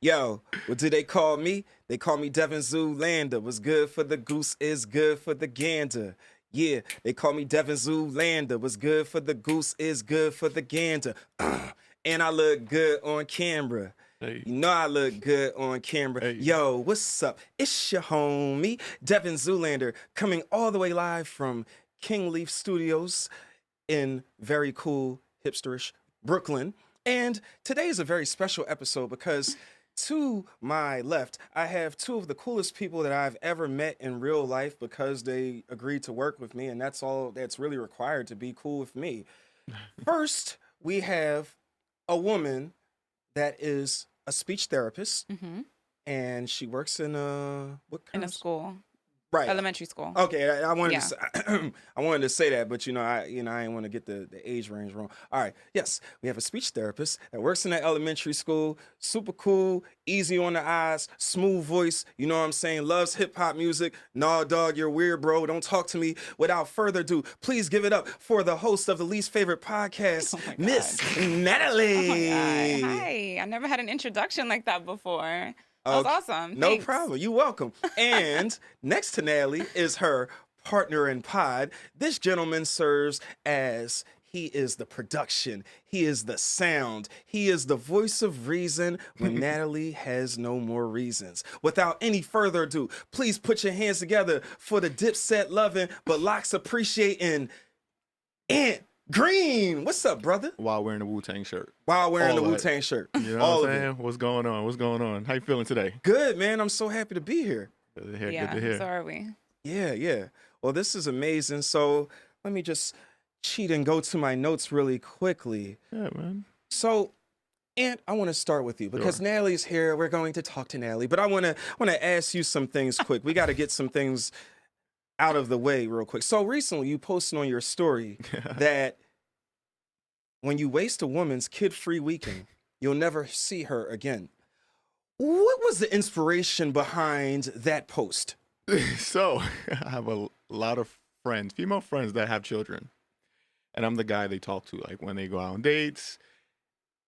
Yo, what do they call me? They call me Devin Zoolander. What's good for the goose is good for the gander. Yeah, they call me Devin Zoolander. What's good for the goose is good for the gander. And I look good on camera. Hey, You know I look good on camera. hey. Yo, what's up? It's your homie, Devin Zoolander, coming all the way live from King Leaf Studios in very cool, hipsterish Brooklyn. And today is a very special episode because to my left, I have two of the coolest people that I've ever met in real life because they agreed to work with me, and that's all that's really required to be cool with me. First, we have a woman that is a speech therapist, hmm and she works in what In kind a of school, right? elementary school. Okay, I wanted Yeah. to say, I wanted to say that, but I didn't want to get the age range wrong. All right, yes, we have a speech therapist that works in that elementary school. Super cool, easy on the eyes, smooth voice. You know what I'm saying? Loves hip hop music. Nah, dog, you're weird, bro. Don't talk to me. Without further ado, please give it up for the host of the least favorite podcast, Oh my God. Miss Oh Natalie. my God. Hi. I never had an introduction like that before. That was Okay, awesome. no Thanks. problem. You're welcome. And next to Natalie is her partner in pod. This gentleman serves as he is the production, he is the sound, he is the voice of reason when Natalie has no more reasons. Without any further ado, please put your hands together for the Dipset loving but locks appreciating Ant Green. What's up, brother? While wearing a Wu-Tang shirt. While wearing All the of it. Wu-Tang shirt. You know All what of I'm saying? it. What's going on? What's going on? How you feeling today? Good, man. I'm so happy to be here. Good to hear. Yeah, Good to hear. so are we. Yeah. Well, this is amazing. So let me just cheat and go to my notes really quickly. Yeah, man. So, Ant, I want to start with you because Sure. Natalie's here. We're going to talk to Natalie, but I want to ask you some things quick. We got to get some things out of the way real quick. So recently, you posted on your story that when you waste a woman's kid-free weekend, you'll never see her again. What was the inspiration behind that post? So I have a lot of friends, female friends that have children, and I'm the guy they talk to, like when they go out on dates.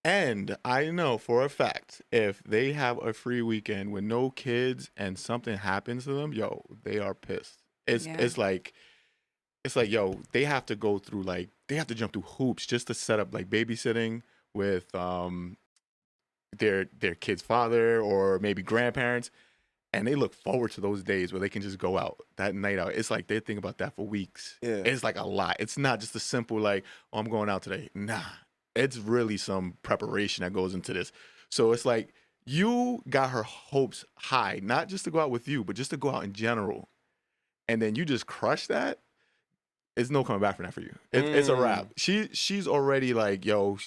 And I know for a fact, if they have a free weekend with no kids and something happens to them, yo, they are pissed. Yeah. It's like, yo, they have to go through they have to jump through hoops just to set up like babysitting with their kid's father or maybe grandparents. And they look forward to those days where they can just go out, that night out. It's like they think about that for weeks. Yeah. It's like a lot. It's not just a simple like, oh, I'm going out today. Nah, it's really some preparation that goes into this. So it's like you got her hopes high, not just to go out with you, but just to go out in general. And then you just crush that. It's no coming back from that for you. It's a wrap. She's already like, yo,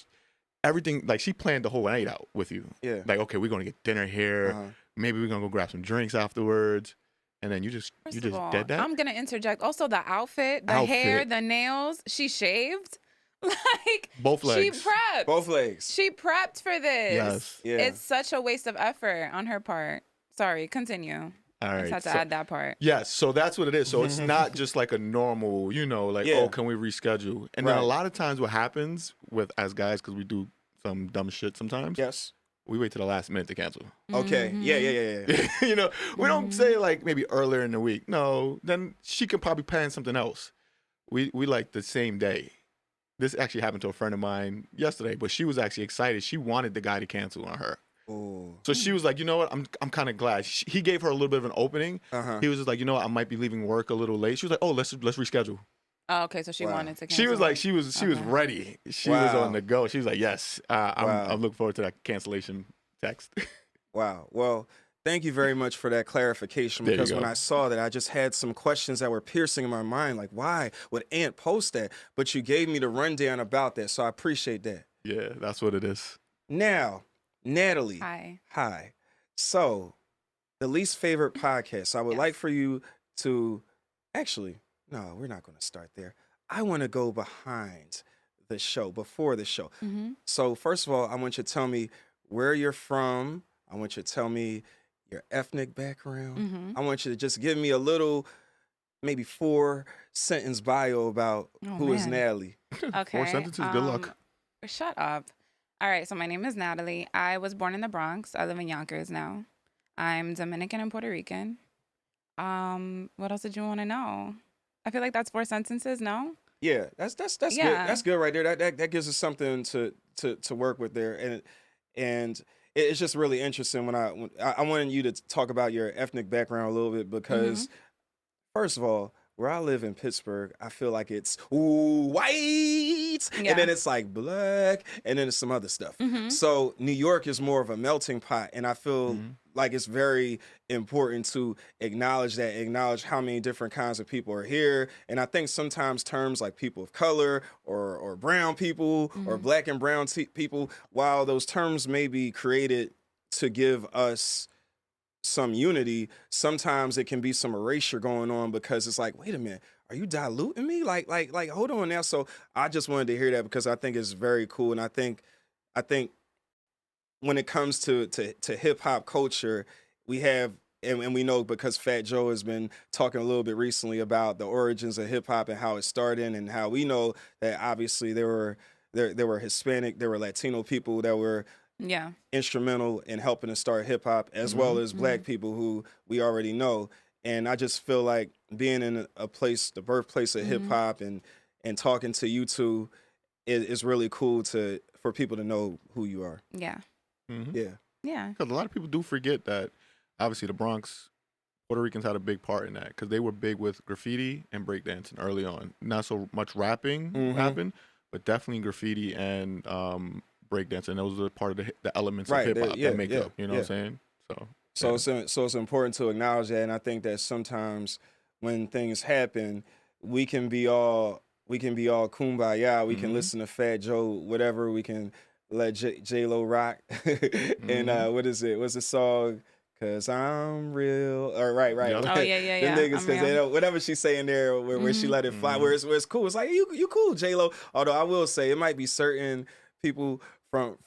everything, like she planned the whole night out with you. Yeah. Like, okay, we're going to get dinner here. Uh-huh. Maybe we're gonna go grab some drinks afterwards, and then you just First of all, dead that. I'm gonna interject. Also, the outfit, the hair, the nails. She shaved. Like Both she legs. prepped. Both legs. She prepped for this. Yes. Yeah. It's such a waste of effort on her part. Sorry, continue. All I right. just had to so- add that part. Yes, so that's what it is. So it's not just like a normal, like, Yeah. oh, can we reschedule? And then a Right. lot of times what happens with as guys, because we do some dumb shit sometimes, Yes. we wait to the last minute to cancel. Okay. Mhm. Yeah. We don't say like maybe earlier in the week. No, then she could probably plan something else. We like the same day. This actually happened to a friend of mine yesterday, but she was actually excited. She wanted the guy to cancel on her. Oh. So she was like, you know what? I'm kind of glad. He gave her a little bit of an opening. Uh-huh. He was just like, you know what? I might be leaving work a little late. She was like, oh, let's reschedule. Oh, okay, so she Wow. wanted to cancel. She was like, she was Okay. ready. She was Wow. on the go. She was like, yes, Wow. I'm looking forward to that cancellation text. Wow. Well, thank you very much for that clarification There you because when go. I saw that, I just had some questions that were piercing in my mind, like why would Ant post that? But you gave me the rundown about that, so I appreciate that. Yeah, that's what it is. Now, Natalie. Hi. Hi. So, the least favorite podcast. I would Yes. like for you to actually, no, we're not going to start there. I want to go behind the show, before the show. Mm-hmm. So, first of all, I want you to tell me where you're from. I want you to tell me your ethnic background. Mm-hmm. I want you to just give me a little, maybe 4-sentence bio about Oh, who is man. Natalie. Okay. 4 sentences. Good luck. Shut up. All right, so my name is Natalie. I was born in the Bronx. I live in Yonkers now. I'm Dominican and Puerto Rican. What else did you want to know? I feel like that's 4 sentences, no? Yeah, that's good. Yeah. That's good right there. That gives us something to work with there, and it's just really interesting when I wanted you to talk about your ethnic background a little bit because first of all, where I live in Pittsburgh, I feel like it's white, Yeah. and then it's like black, and then it's some other stuff. So New York is more of a melting pot, and I feel like it's very important to acknowledge how many different kinds of people are here. And I think sometimes terms like people of color or brown people or black and brown people, while those terms may be created to give us some unity, sometimes it can be some erasure going on because it's like, wait a minute, are you diluting me? Like hold on now. So I just wanted to hear that because I think it's very cool. And I think when it comes to hip hop culture, we have and we know because Fat Joe has been talking a little bit recently about the origins of hip hop and how it started and how we know that obviously there were Hispanic, there were Latino people that were instrumental in helping to start hip hop, as well as black people who we already know. And I just feel like being in a place, the birthplace of hip hop, and talking to you two is really cool for people to know who you are. Yeah. Yeah. Yeah. Because a lot of people do forget that obviously the Bronx, Puerto Ricans had a big part in that because they were big with graffiti and breakdancing early on. Not so much rapping happened, but definitely graffiti and breakdancing. Those are part of the elements of hip hop that make up. You know what I'm saying? So it's important to acknowledge that, and I think that sometimes when things happen, we can be all kumbaya. We can listen to Fat Joe, whatever. We can let J-Lo rock. And what is it? What's the song? Cause I'm real. Or right. Oh yeah. The niggas, cause they know whatever she's saying there, where she let it fly, where it's cool. It's like you cool, J-Lo. Although I will say it might be certain people from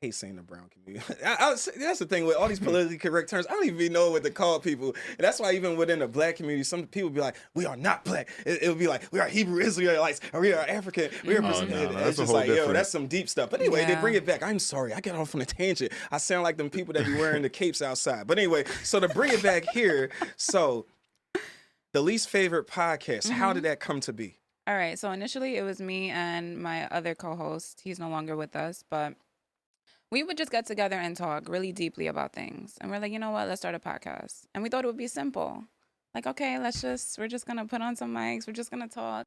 I hate saying the brown community. That's the thing with all these politically correct terms. I don't even know what to call people. And that's why even within the black community, some people be like, we are not black. It'll be like, we are Hebrew Israelites, or we are African. We are it's just like, yo, that's some deep stuff. But anyway, they bring it back. I'm sorry. I get off on a tangent. I sound like them people that be wearing the capes outside. But anyway, so to bring it back here, so the least favorite podcast, how did that come to be? All right. So initially it was me and my other co-host. He's no longer with us, but we would just get together and talk really deeply about things. And we're like, you know what? Let's start a podcast. And we thought it would be simple. Like, okay, we're just going to put on some mics. We're just going to talk.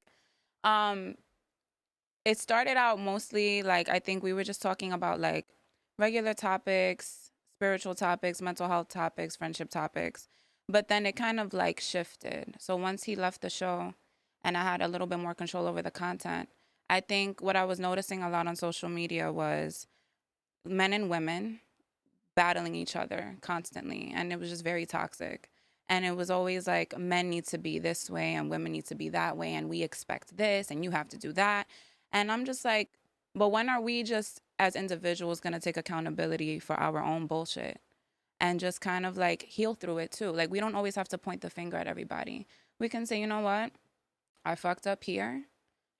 It started out mostly like, I think we were just talking about like regular topics, spiritual topics, mental health topics, friendship topics. But then it kind of like shifted. So once he left the show and I had a little bit more control over the content, I think what I was noticing a lot on social media was men and women battling each other constantly, and it was just very toxic. And it was always like men need to be this way and women need to be that way, and we expect this and you have to do that. And I'm just like, but when are we just as individuals going to take accountability for our own bullshit and just kind of like heal through it too? Like, we don't always have to point the finger at everybody. We can say, you know what, I fucked up here.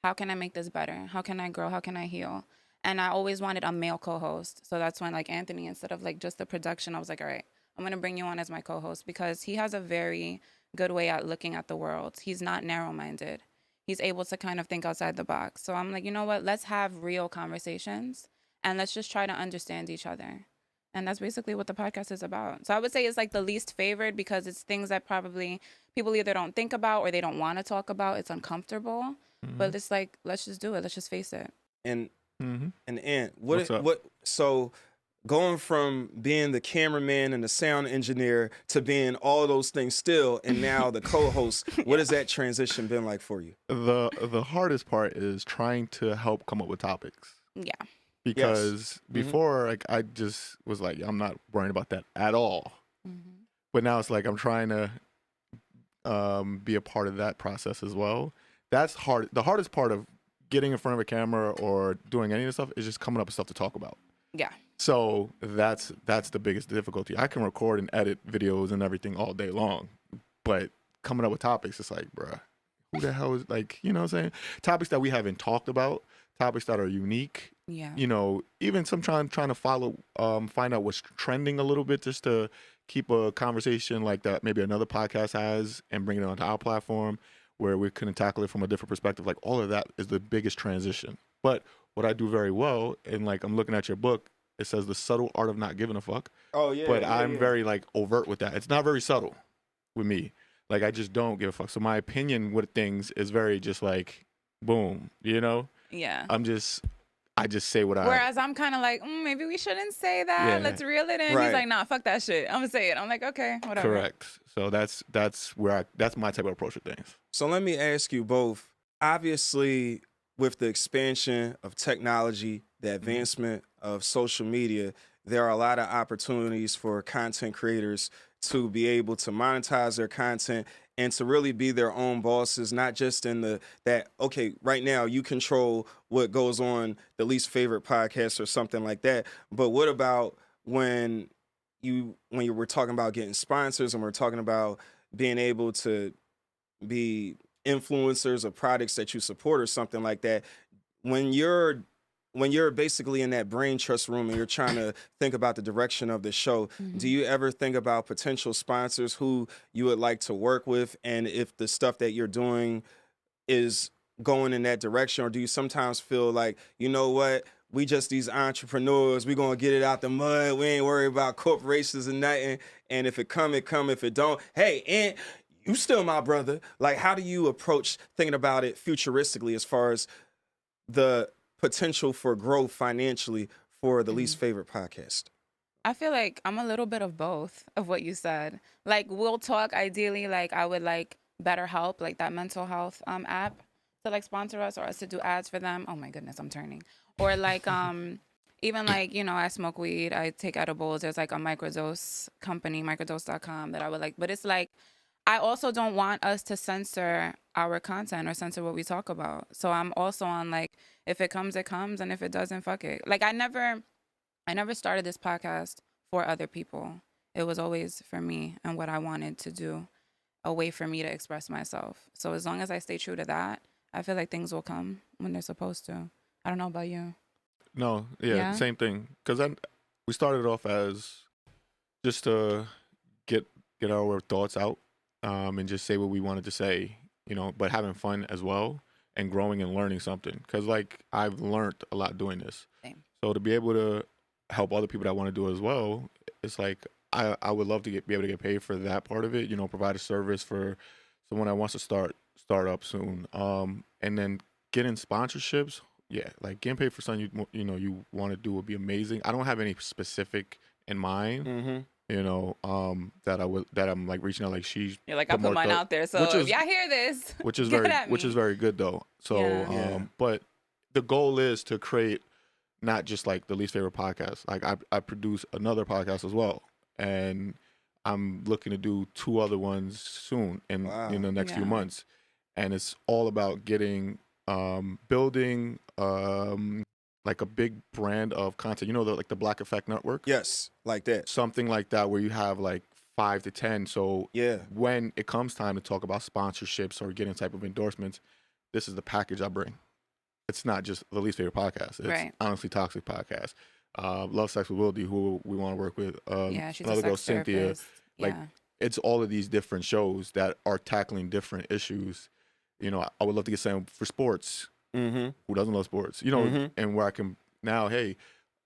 How can I make this better? How can I grow? How can I heal? And I always wanted a male co-host. So that's when like Anthony, instead of like just the production, I was like, all right, I'm going to bring you on as my co-host because he has a very good way at looking at the world. He's not narrow-minded. He's able to kind of think outside the box. So I'm like, you know what? Let's have real conversations and let's just try to understand each other. And that's basically what the podcast is about. So I would say it's like the least favored because it's things that probably people either don't think about or they don't want to talk about. It's uncomfortable. But it's like, let's just do it. Let's just face it. And Ant, so going from being the cameraman and the sound engineer to being all those things still, and now the co-host, what has that transition been like for you? The hardest part is trying to help come up with topics. Yeah. Because before, like, I just was like, I'm not worrying about that at all. But now it's like I'm trying to be a part of that process as well. That's hard. The hardest part of getting in front of a camera or doing any of this stuff is just coming up with stuff to talk about. Yeah. So that's the biggest difficulty. I can record and edit videos and everything all day long, but coming up with topics, it's like, bruh, who the hell is, like, you know what I'm saying? Topics that we haven't talked about, topics that are unique, Yeah. you know, even some trying to follow, find out what's trending a little bit, just to keep a conversation like that maybe another podcast has, and bring it onto our platform where we can tackle it from a different perspective. Like, all of that is the biggest transition. But what I do very well, and like, I'm looking at your book, it says the subtle art of not giving a fuck. Oh yeah, But yeah, I'm yeah. very like overt with that. It's not very subtle with me. Like, I just don't give a fuck. So my opinion with things is very just like boom, you know? Yeah. I just say what I Whereas I'm kind of like, maybe we shouldn't say that. Yeah. Let's reel it in. Right. He's like, nah, fuck that shit. I'm gonna say it. I'm like, okay, whatever. correct. So that's where that's my type of approach with things. So let me ask you both. Obviously, with the expansion of technology, the advancement of social media, there are a lot of opportunities for content creators to be able to monetize their content and to really be their own bosses, not just in okay, right now you control what goes on the least favorite podcast or something like that. But what about when you were talking about getting sponsors, and we're talking about being able to be influencers of products that you support or something like that, when you're basically in that brain trust room and you're trying to think about the direction of the show, do you ever think about potential sponsors who you would like to work with, and if the stuff that you're doing is going in that direction? Or do you sometimes feel like, you know what, we just these entrepreneurs, we gonna get it out the mud, we ain't worried about corporations and nothing, and if it come, it come, if it don't, hey, and you still my brother? Like, how do you approach thinking about it futuristically as far as the potential for growth financially for the least favorite podcast? I feel like I'm a little bit of both of what you said. Like, we'll talk ideally, like I would like BetterHelp, like that mental health app, to like sponsor us or us to do ads for them. Oh my goodness, I'm turning. Or like even like, you know, I smoke weed, I take edibles. There's like a microdose company, microdose.com, that I would like. But it's like, I also don't want us to censor our content or censor what we talk about. So I'm also on like, if it comes, it comes, and if it doesn't, fuck it. Like, I never started this podcast for other people. It was always for me and what I wanted to do, a way for me to express myself. So as long as I stay true to that, I feel like things will come when they're supposed to. I don't know about you. No, yeah, Yeah? same thing. Because we started off as just to get our thoughts out, and just say what we wanted to say, you know, but having fun as well, and growing and learning something. Because like, I've learned a lot doing this. Same. So to be able to help other people that want to do it as well, it's like I would love to be able to get paid for that part of it. You know, provide a service for someone that wants to start up soon. And then getting sponsorships. Yeah, like getting paid for something you want to do would be amazing. I don't have any specific in mind. Mm-hmm. You know, that I'm like reaching out, like she's You're like, I put mine out there. So which if is- y'all hear this, which is get very at me. very good though. So Yeah. but the goal is to create not just like the least favorite podcast. Like, I produce another podcast as well, and I'm looking to do 2 other ones soon in Wow. the next few Yeah. months, and it's all about getting building like a big brand of content. You know, the Black Effect Network. Yes, like that. Something like that, where you have like 5 to 10. So Yeah. when it comes time to talk about sponsorships or getting type of endorsements, this is the package I bring. It's not just the least favorite podcast. It's Right. Honestly Toxic podcast. Love Sex with Wildy, who we want to work with. Yeah, she's another a girl, sex Cynthia. therapist. Like, Yeah. it's all of these different shows that are tackling different issues. You know, I would love to get someone for sports. Mm-hmm. Who doesn't love sports? You know, Mhm. and where I can now, hey,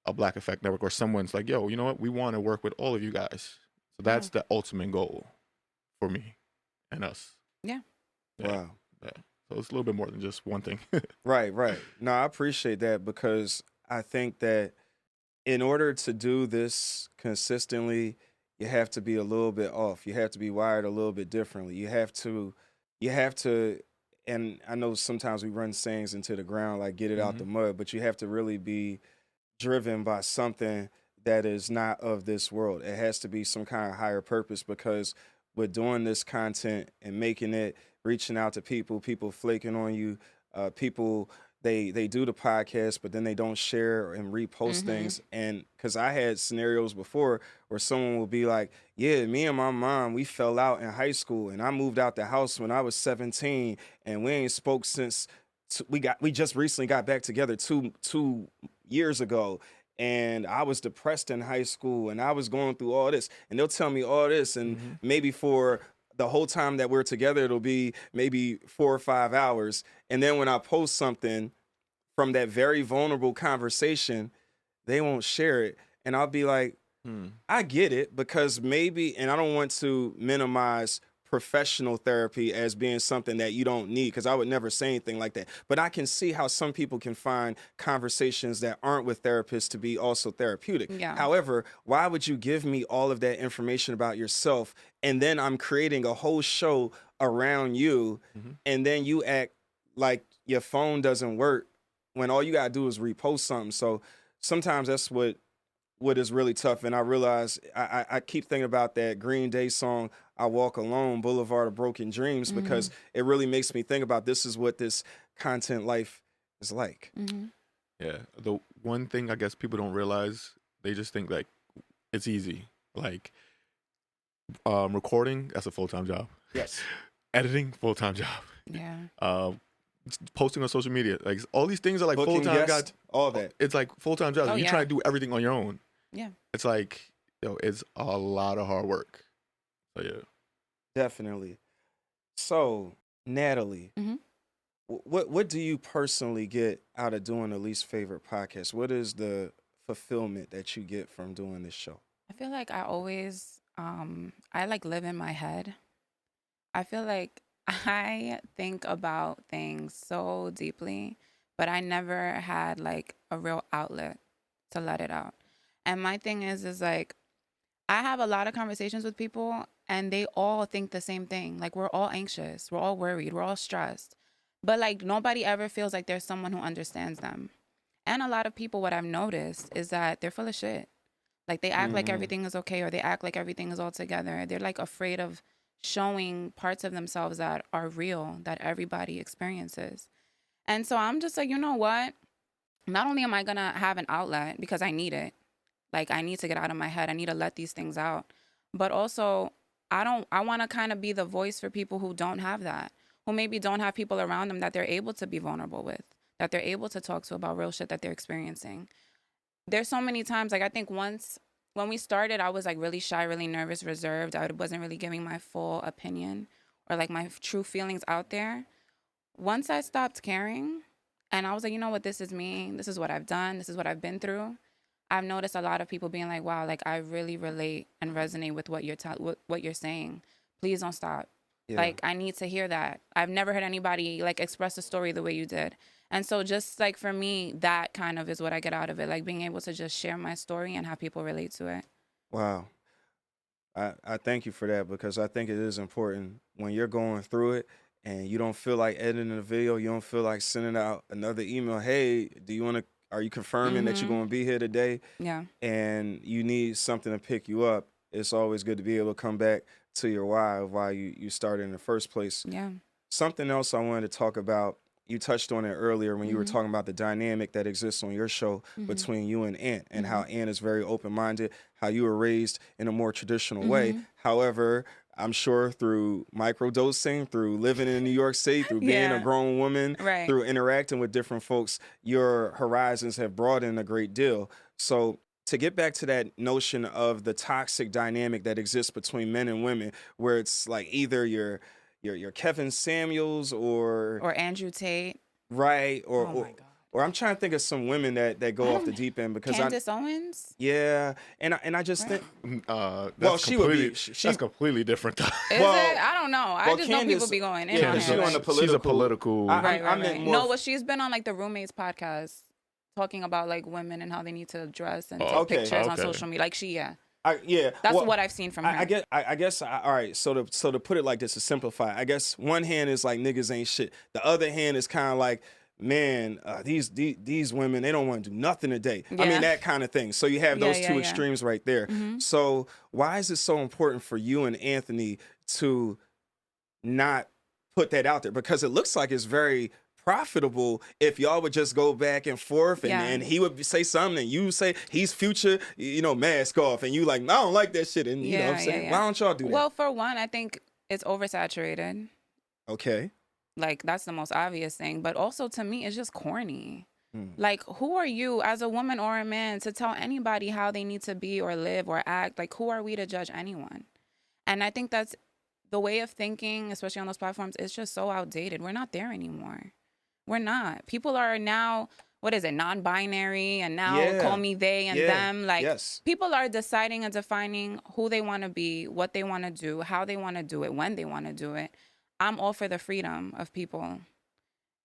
a Black Effect Network or someone's like, yo, you know what? We want to work with all of you guys. So that's the ultimate goal for me and us. Yeah. Wow. So it's a little bit more than just one thing. Right, right. No, I appreciate that, because I think that in order to do this consistently, you have to be a little bit off. You have to be wired a little bit differently. You have to, and I know sometimes we run sayings into the ground, like get it out the mud, but you have to really be driven by something that is not of this world. It has to be some kind of higher purpose, because with doing this content and making it, reaching out to people flaking on you, people, they do the podcast, but then they don't share and repost things. And because I had scenarios before where someone will be like, yeah, me and my mom, we fell out in high school, and I moved out the house when I was 17, and we ain't spoke since we just recently got back together two years ago, and I was depressed in high school, and I was going through all this, and they'll tell me all this, and Mhm. maybe for the whole time that we're together, it'll be maybe 4 or 5 hours, and then when I post something from that very vulnerable conversation, they won't share it, and I'll be like, Hmm. I get it because maybe, and I don't want to minimize professional therapy as being something that you don't need because I would never say anything like that. But I can see how some people can find conversations that aren't with therapists to be also therapeutic. Yeah. However, why would you give me all of that information about yourself and then I'm creating a whole show around you Mhm. and then you act like your phone doesn't work when all you gotta do is repost something. So sometimes that's what is really tough. And I realize I keep thinking about that Green Day song, I Walk Alone, Boulevard of Broken Dreams, because it really makes me think about this is what this content life is like. Mm-hmm. Yeah. The one thing I guess people don't realize, they just think like it's easy. Like recording, that's a full-time job. Yes. Editing, full-time job. Yeah. Posting on social media, like all these things are like Booking full-time. guests, all that. It's like full-time jobs. Oh, You yeah. try to do everything on your own. Yeah. It's like, it's a lot of hard work. So yeah. Definitely. So, Natalie, Mhm. what do you personally get out of doing the Least Favorite Podcast? What is the fulfillment that you get from doing this show? I feel like I always I like live in my head. I feel like I think about things so deeply, but I never had like a real outlet to let it out. And my thing is like I have a lot of conversations with people and they all think the same thing. Like we're all anxious, we're all worried, we're all stressed. But like nobody ever feels like there's someone who understands them. And a lot of people, what I've noticed is that they're full of shit. Like they act like Mhm. everything is okay or they act like everything is all together. They're like afraid of showing parts of themselves that are real, that everybody experiences. And so I'm just like, you know what? Not only am I going to have an outlet because I need it, like I need to get out of my head, I need to let these things out. But also, I want to kind of be the voice for people who don't have that, who maybe don't have people around them that they're able to be vulnerable with, that they're able to talk to about real shit that they're experiencing. There's so many times, like I think once when we started, I was like really shy, really nervous, reserved. I wasn't really giving my full opinion or like my true feelings out there. Once I stopped caring and I was like, you know what, this is me. This is what I've done. This is what I've been through. I've noticed a lot of people being like, wow, like I really relate and resonate with what what you're saying. Please don't stop. Yeah. Like I need to hear that. I've never heard anybody like express a story the way you did. And so just like for me, that kind of is what I get out of it. Like being able to just share my story and have people relate to it. Wow. I thank you for that because I think it is important when you're going through it and you don't feel like editing a video, you don't feel like sending out another email. Hey, are you confirming that you're Mhm. going to be here today? Yeah. And you need something to pick you up. It's always good to be able to come back to your why of why you started in the first place. Yeah. Something else I wanted to talk about, you touched on it earlier when you were Mhm. talking about the dynamic that exists on your show Mhm. between you and Ant and how Ant is very open-minded, how you were raised in a more traditional way. Mhm. However, I'm sure through microdosing, through living in New York City, through being a Yeah. grown woman, Right. through interacting with different folks, your horizons have broadened a great deal. So to get back to that notion of the toxic dynamic that exists between men and women, where it's like either you're Kevin Samuels or Or Andrew Tate. right Oh my God. or I'm trying to think of some women that go off the deep end because Candace Owens? yeah, and I just Right. think That's she would be- completely, she- that's completely different. Is Well- it? I don't know. I well, just know Candace- people be going in yeah, on she her. on the like- political. She's a political. I Right, right, meant right. more No, f- but she's been on like the Roommates podcast talking about like women and how they need to dress and take okay. pictures on Okay. social media. Like yeah. yeah, That's well, what I've seen from her. I guess. All right. So to put it like this, to simplify, I guess one hand is like niggas ain't shit. The other hand is kind of like, man, these women, they don't want to do nothing today. I Yeah. mean that kind of thing. So you have Yeah, those yeah, two yeah. extremes right there. Mhm. So why is it so important for you and Anthony to not put that out there? Because it looks like it's very profitable if y'all would just go back and forth and, Yeah. and he would say something and you say he's Future, mask off, and you like, I don't like that shit, and you know what I'm Yeah, saying? yeah, Why yeah. don't y'all do that? Well, for one, I think it's oversaturated. Okay. Like that's the most obvious thing. But also to me, it's just corny. Like, who are you as a woman or a man to tell anybody how they need to be or live or act? Like, who are we to judge anyone? And I think that's the way of thinking, especially on those platforms, is just so outdated. We're not there anymore. We're not. People are now, what is it, non-binary, and now call me they and them. Like, people are deciding and defining who they want to be, what they want to do, how they want to do it, when they want to do it. I'm all for the freedom of people.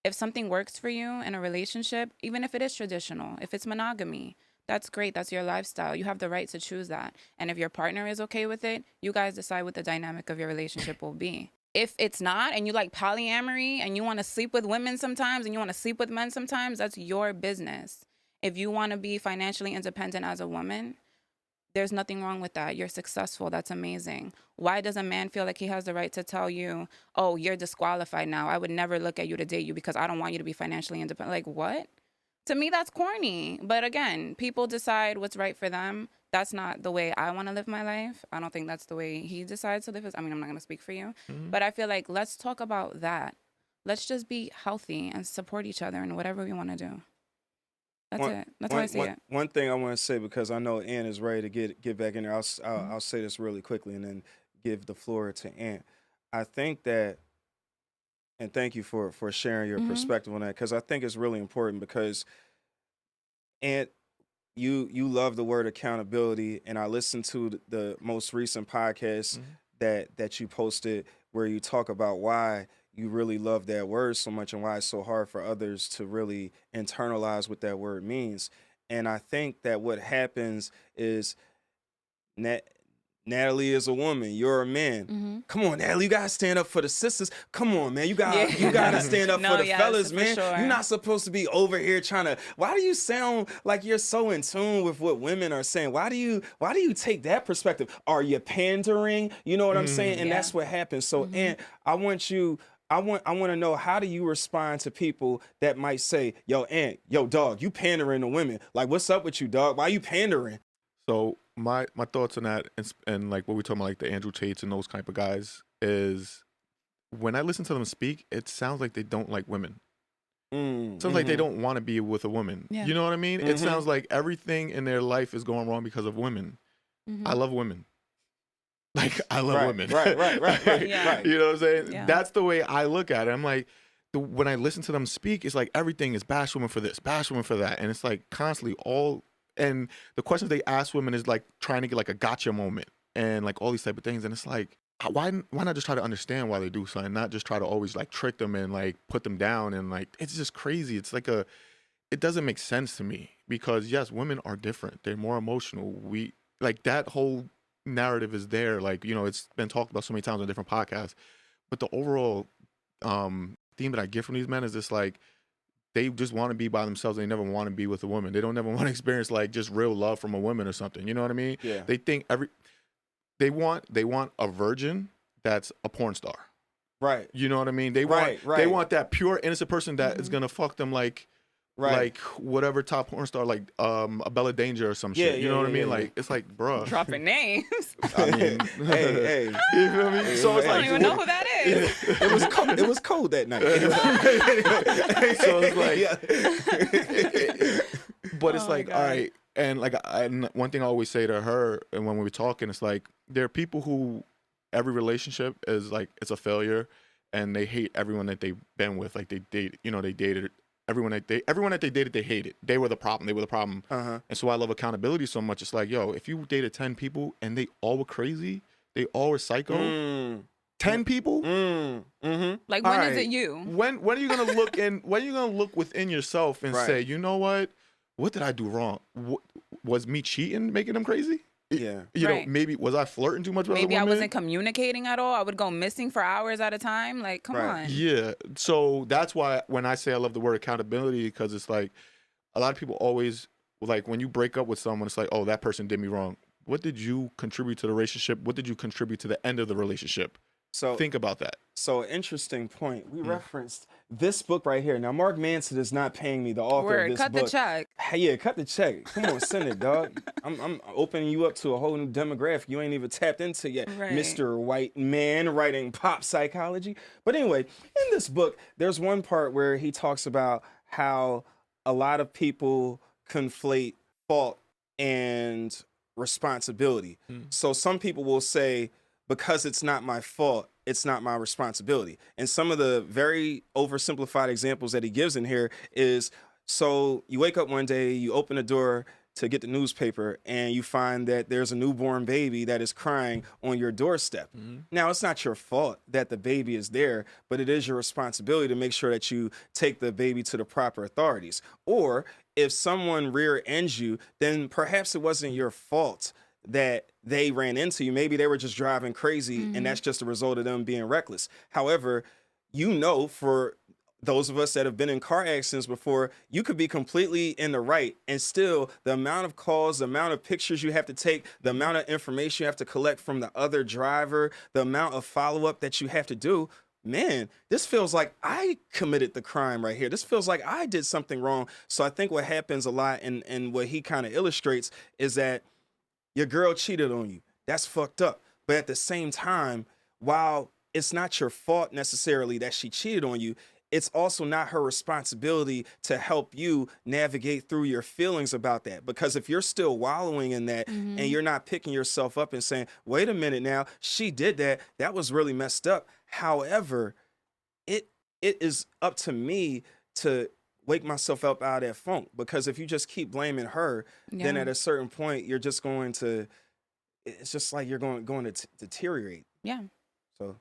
If something works for you in a relationship, even if it is traditional, if it's monogamy, that's great. That's your lifestyle. You have the right to choose that. And if your partner is okay with it, you guys decide what the dynamic of your relationship will be. If it's not, and you like polyamory and you want to sleep with women sometimes and you want to sleep with men sometimes, that's your business. If you want to be financially independent as a woman, there's nothing wrong with that. You're successful. That's amazing. Why does a man feel like he has the right to tell you, oh, you're disqualified now. I would never look at you to date you because I don't want you to be financially independent. Like, what? To me, that's corny. But again, people decide what's right for them. That's not the way I want to live my life. I don't think that's the way he decides to live his. I mean, I'm not going to speak for you. But I feel like let's talk about that. Let's just be healthy and support each other in whatever we want to do. That's it. That's how I see it. One thing I want to say, because I know Ann is ready to get back in there. I'll say this really quickly and then give the floor to Ann. I think that, and thank you for sharing your perspective on that, because I think it's really important, because Ann, you love the word accountability, and I listened to the most recent podcast that you posted where you talk about why you really love that word so much and why it's so hard for others to really internalize what that word means. And I think that what happens is Natalie is a woman, you're a man. Come on, Natalie, you gotta stand up for the sisters. Come on, man, you gotta stand up for the fellas, man. Sure. You're not supposed to be over here trying to. Why do you sound like you're so in tune with what women are saying? Why do you take that perspective? Are you pandering? You know what I'm saying? And that's what happens. So, and I want to know, how do you respond to people that might say, yo, Aunt, yo, dog, you pandering to women. Like, what's up with you, dog? Why you pandering? So my thoughts on that, and like what we're talking about, like the Andrew Tates and those type of guys, is when I listen to them speak, it sounds like they don't like women. It sounds like they don't want to be with a woman. Yeah. You know what I mean? It sounds like everything in their life is going wrong because of women. I love women. Like, I love women. Right. Yeah. You know what I'm saying? Yeah. That's the way I look at it. I'm like, when I listen to them speak, it's like everything is bash women for this, bash women for that. And it's like constantly and the questions they ask women is like trying to get like a gotcha moment and like all these type of things. And it's like, why not just try to understand why they do something, not just try to always like trick them and like put them down, and like, it's just crazy. It's like it doesn't make sense to me, because yes, women are different. They're more emotional. We like that whole narrative is there. Like, you know, it's been talked about so many times on different podcasts, but the overall theme that I get from these men is just like, they just want to be by themselves. They never want to be with a woman. They don't ever want to experience like just real love from a woman or something. You know what I mean? Yeah. They think they want a virgin that's a porn star. Right. You know what I mean? They want that pure innocent person that is gonna fuck them like whatever top porn star, like a Bella Danger or some shit. You know what I mean? Like, it's like, bruh. Dropping names. I mean, hey. You feel me? So it's I don't like, even know who that is. It was cold that night. so it's like, but it's Oh my like, God. all right. And like, one thing I always say to her, and when we were talking, it's like, there are people who every relationship is like, it's a failure, and they hate everyone that they've been with. Like, they dated everyone that they dated, they hated. They were the problem. And so I love accountability so much. It's like, yo, if you dated 10 people and they all were crazy, they all were psycho. 10 people? Like, when is it you? When are you gonna look when are you gonna look within yourself and say, you know what did I do wrong? Was me cheating making them crazy? Yeah. You know, Right. maybe was I flirting too much with Maybe other I women? wasn't communicating at all. I would go missing for hours at a time. Like, come Right. on. Yeah. So that's why when I say I love the word accountability, because it's like a lot of people always, like, when you break up with someone, it's like, oh, that person did me wrong. What did you contribute to the relationship? What did you contribute to the end of the relationship? So Think about that. So, interesting point. We referenced this book right here. Now, Mark Manson is not paying me, the author of Word. this Cut book. the check. Hey, yeah, cut the check. Come on, send it, dog. I'm opening you up to a whole new demographic you ain't even tapped into yet, Right. Mr. White Man writing pop psychology. But anyway, in this book, there's one part where he talks about how a lot of people conflate fault and responsibility. So some people will say, because it's not my fault, it's not my responsibility. And some of the very oversimplified examples that he gives in here is, so you wake up one day, you open the door to get the newspaper, and you find that there's a newborn baby that is crying on your doorstep. Now, it's not your fault that the baby is there, but it is your responsibility to make sure that you take the baby to the proper authorities. Or if someone rear ends you, then perhaps it wasn't your fault that they ran into you. Maybe they were just driving crazy, and that's just a result of them being reckless. However, you know, for those of us that have been in car accidents before, you could be completely in the right, and still the amount of calls, the amount of pictures you have to take, the amount of information you have to collect from the other driver, the amount of follow-up that you have to do, man, this feels like I committed the crime right here. This feels like I did something wrong. So I think what happens a lot, and what he kind of illustrates, is that your girl cheated on you. That's fucked up. But at the same time, while it's not your fault necessarily that she cheated on you, it's also not her responsibility to help you navigate through your feelings about that. Because if you're still wallowing in that, and you're not picking yourself up and saying, wait a minute now, she did that, that was really messed up. However, it is up to me to wake myself up out of that funk. Because if you just keep blaming her, then at a certain point, you're just going to, it's just like you're going to deteriorate. Yeah. So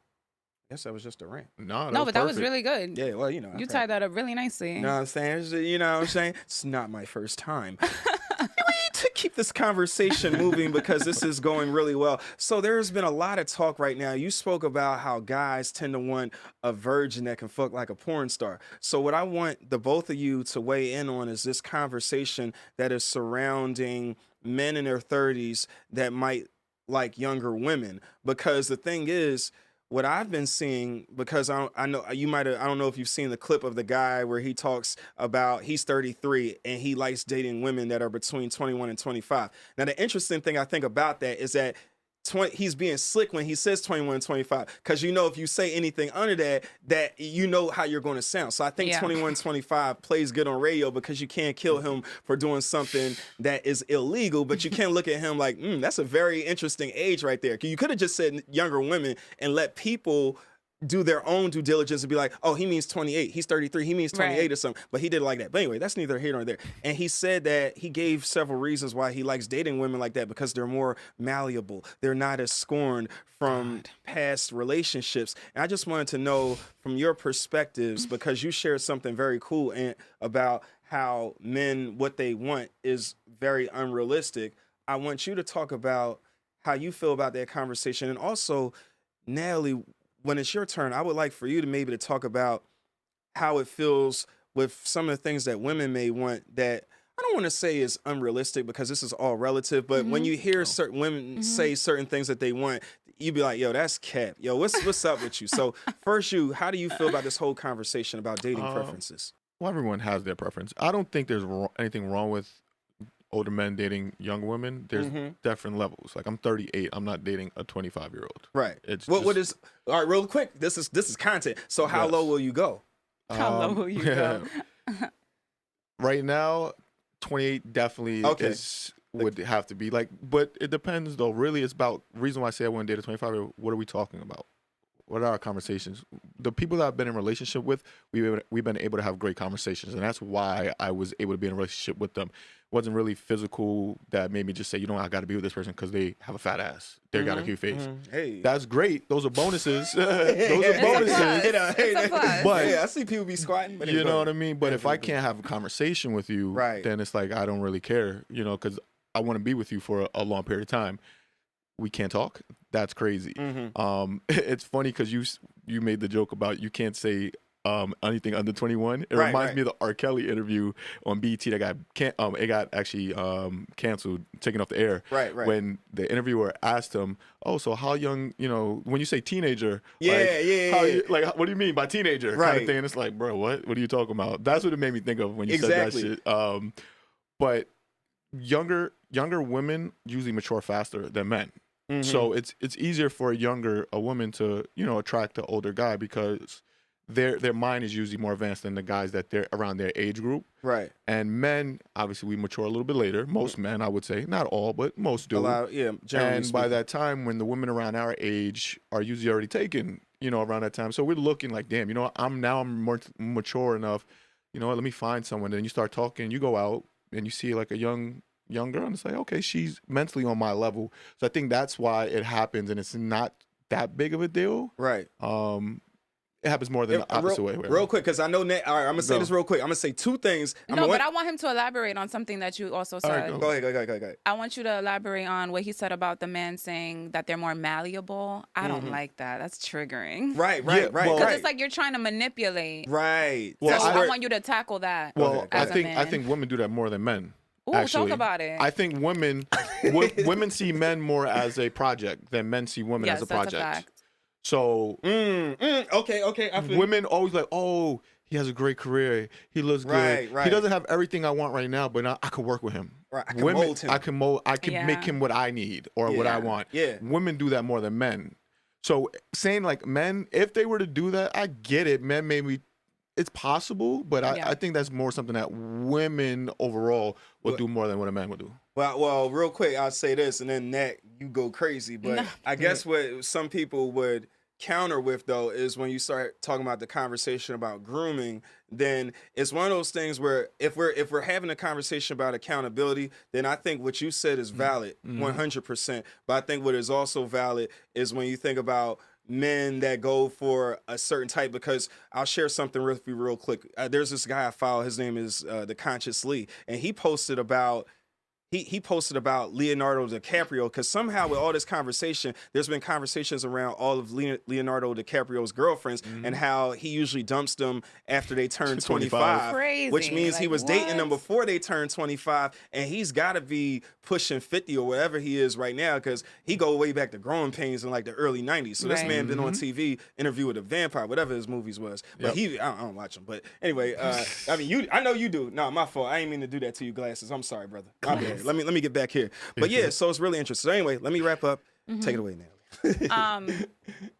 I guess that was just a rant. No, No, but that was really good. Yeah, well, you know. You tied that up really nicely. You know what I'm saying? You know what I'm saying? It's not my first time. We need to keep this conversation moving because this is going really well. So there's been a lot of talk right now. You spoke about how guys tend to want a virgin that can fuck like a porn star. So what I want the both of you to weigh in on is this conversation that is surrounding men in their 30s that might like younger women. Because the thing is, what I've been seeing, because I know you might have, I don't know if you've seen the clip of the guy where he talks about he's 33 and he likes dating women that are between 21 and 25. Now, the interesting thing I think about that is that he's being slick when he says 21 and 25, because you know if you say anything under that you know how you're going to sound. So I think 21 and 25 plays good on radio because you can't kill him for doing something that is illegal, but you can't look at him like, that's a very interesting age right there. You could have just said younger women and let people do their own due diligence and be like, oh, he means 28. He's 33. He means 28 or something. But he did it like that. But anyway, that's neither here nor there. And he said that he gave several reasons why he likes dating women like that, because they're more malleable. They're not as scorned from past relationships. And I just wanted to know from your perspectives, because you shared something very cool about how men, what they want is very unrealistic. I want you to talk about how you feel about that conversation. And also, Natalie, when it's your turn, I would like for you to maybe to talk about how it feels with some of the things that women may want that I don't want to say is unrealistic, because this is all relative, but when you hear certain women say certain things that they want, you be like, yo, that's cap. Yo, what's up with you? So first, how do you feel about this whole conversation about dating preferences? Well, everyone has their preference. I don't think there's anything wrong with older men dating younger women. There's different levels. Like, I'm 38. I'm not dating a 25-year-old. Right. It's what is all right? Real quick. This is content. So how low will you go? How low will you go? Right now, 28 definitely would have to be like. But it depends though. Really, it's about reason why I say I wouldn't date a 25-year-old. What are we talking about? What are our conversations? The people that I've been in a relationship with, we've been able to have great conversations, and that's why I was able to be in a relationship with them. It wasn't really physical that made me just say, you know, I got to be with this person because they have a fat ass. They got a cute face. Hey, that's great. Those are bonuses. Those are bonuses. But I see people be squatting. But you know what I mean? But if I can't have a conversation with you, then it's like I don't really care, you know, because I want to be with you for a long period of time. We can't talk. That's crazy. It's funny because you made the joke about you can't say anything under 21. It reminds me of the R. Kelly interview on BET that got actually canceled, taken off the air. When the interviewer asked him, "Oh, so how young? You know, when you say teenager, like what do you mean by teenager?" Kind of thing. And it's like, bro, what are you talking about? That's what it made me think of when you said that shit. But younger women usually mature faster than men. So it's easier for a woman to, you know, attract an older guy because their mind is usually more advanced than the guys that they're around their age group. Right. And men, obviously, we mature a little bit later. Most men, I would say, not all, but most do. Yeah. Generally And by speaking. that time, when the women around our age are usually already taken, around that time, so we're looking like, damn, I'm more mature enough. You know what? Let me find someone. Then you start talking. You go out and you see like a young girl, and it's like, okay, she's mentally on my level. So I think that's why it happens, and it's not that big of a deal. Right. It happens more than the opposite way. Real quick, because I know Nate. All right, I'm gonna say this real quick. I'm gonna say two things. No, but I want him to elaborate on something that you also said. right, Go ahead. I want you to elaborate on what he said about the men saying that they're more malleable. I don't like that. That's triggering. Right. well, Because Right. it's like you're trying to manipulate. Right. Well, That's So I where- want you to tackle that. Well, as I a think man. women do that more than men. Ooh, Actually, talk about it. I think women see men more as a project than men see women yes, as a that's project. a fact. So Okay. I feel women always like, oh, he has a great career. He looks good. Right. He doesn't have everything I want right now, but I could work with him. Right, I can women, mold him. I can mold. I can Yeah. make him what I need or what I Yeah. want. Yeah. Women do that more than men. So saying like men, if they were to do that, I get it. Men maybe it's possible, but Yeah. I think that's more something that women overall will do more than what a man would do. Well, real quick, I'll say this, and then Nat, you go crazy. But No. I guess what some people would counter with though is when you start talking about the conversation about grooming, then it's one of those things where if we're having a conversation about accountability, then I think what you said is valid, 100%. But I think what is also valid is when you think about men that go for a certain type, because I'll share something with you real quick. There's this guy I follow. His name is The Conscious Lee, and he posted about Leonardo DiCaprio, because somehow with all this conversation, there's been conversations around all of Leonardo DiCaprio's girlfriends and how he usually dumps them after they turn 25, Crazy. which means he Like, was dating them what? before they turned 25, and he's got to be pushing 50 or whatever he is right now, because he go way back to Growing Pains in like the early 90s. So this Right. man been on TV, Interview with a Vampire, whatever his movies was. But I don't watch them. But anyway, I mean, I know you do. No, my fault. I ain't mean to do that to you, Glasses. I'm sorry, brother. My bad. Let me get back here. But yeah, so it's really interesting. So anyway, let me wrap up. Take it away, now.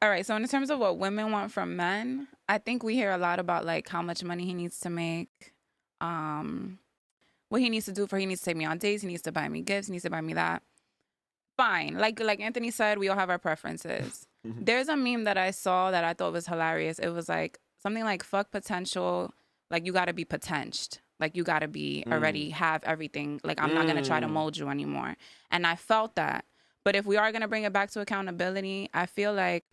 All right. So in terms of what women want from men, I think we hear a lot about like how much money he needs to make, what he needs to do he needs to take me on dates, he needs to buy me gifts, he needs to buy me that. Fine. Like Anthony said, we all have our preferences. There's a meme that I saw that I thought was hilarious. It was like something like fuck potential, like you gotta be potentied. Like you gotta be already have everything. Like I'm not gonna try to mold you anymore. And I felt that. But if we are gonna bring it back to accountability, I feel like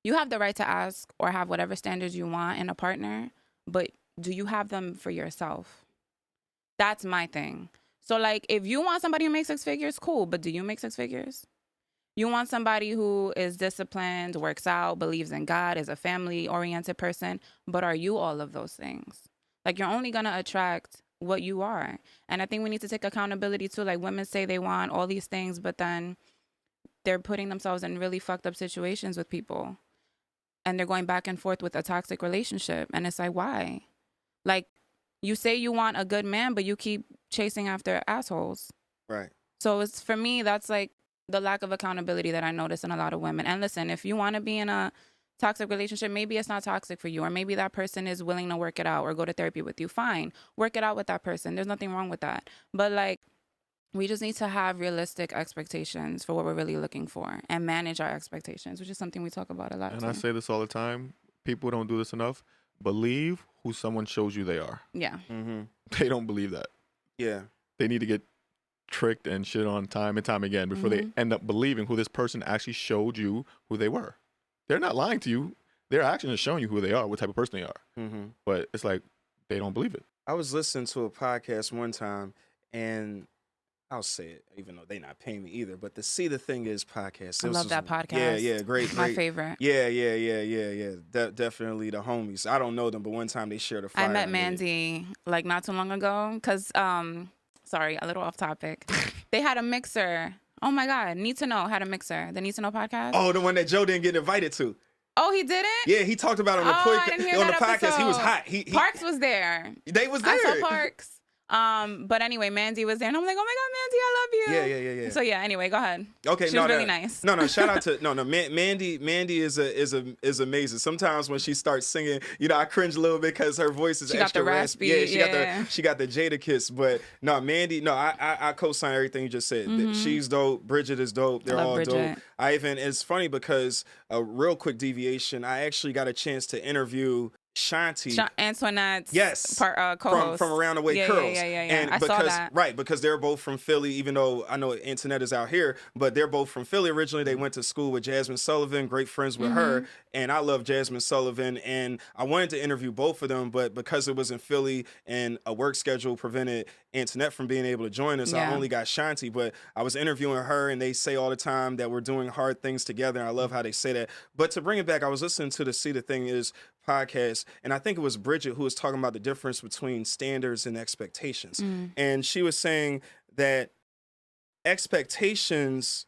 you have the right to ask or have whatever standards you want in a partner, but do you have them for yourself? That's my thing. So like if you want somebody who makes 6 figures, cool, but do you make 6 figures? You want somebody who is disciplined, works out, believes in God, is a family-oriented person, but are you all of those things? Like you're only gonna attract what you are. And I think we need to take accountability too. Like women say they want all these things, but then they're putting themselves in really fucked up situations with people. And they're going back and forth with a toxic relationship. And it's like, why? Like you say you want a good man, but you keep chasing after assholes. Right. So it's for me, that's like the lack of accountability that I notice in a lot of women. And listen, if you want to be in a toxic relationship, maybe it's not toxic for you, or maybe that person is willing to work it out or go to therapy with you. Fine, work it out with that person. There's nothing wrong with that. But like, we just need to have realistic expectations for what we're really looking for and manage our expectations, which is something we talk about a lot. And too. I say this all the time. People don't do this enough. Believe who someone shows you they are. Yeah. They don't believe that. Yeah. They need to get tricked and shit on time and time again before they end up believing who this person actually showed you who they were. They're not lying to you. Their actions are showing you who they are, what type of person they are. But it's like they don't believe it. I was listening to a podcast one time, and I'll say it, even though they not paying me either. But the See the Thing Is podcast. I This love was- that podcast. Yeah, great. My favorite. Yeah. Definitely the homies. I don't know them, but one time they shared a flyer. I met and they- Mandy like not too long ago because, sorry, a little off topic. They had a mixer. Oh my God, Need to Know had a mixer. The Need to Know podcast. Oh, the one that Joe didn't get invited to. Oh, he didn't? Yeah, he talked about it on the, Oh, I didn't hear on the that podcast. He was episode. hot. He Parks was there. They was there. I saw Parks. But anyway, Mandy was there, and I'm like, oh my God, Mandy, I love you. Yeah. So yeah, anyway, go ahead. Okay, She was really nice. No, shout out to Mandy. Mandy is amazing. Sometimes when she starts singing, I cringe a little bit because her voice is She got extra the raspy, Yeah, she got the Jada kiss. But no, Mandy. No, I co-sign everything you just said. She's dope. Bridget is dope. They're all dope. It's funny because a real quick deviation. I actually got a chance to interview Shanti. Antoinette's yes, co-host. from Around the Way Curls. Yeah. And I saw that. Right, because they're both from Philly, even though I know Antoinette is out here, but they're both from Philly originally. They went to school with Jasmine Sullivan, great friends with her, and I love Jasmine Sullivan, and I wanted to interview both of them, but because it was in Philly and a work schedule prevented Antoinette from being able to join us, I only got Shanti, but I was interviewing her, and they say all the time that we're doing hard things together, and I love how they say that. But to bring it back, I was listening to the See the Thing Is podcast, and I think it was Bridget who was talking about the difference between standards and expectations. And she was saying that expectations,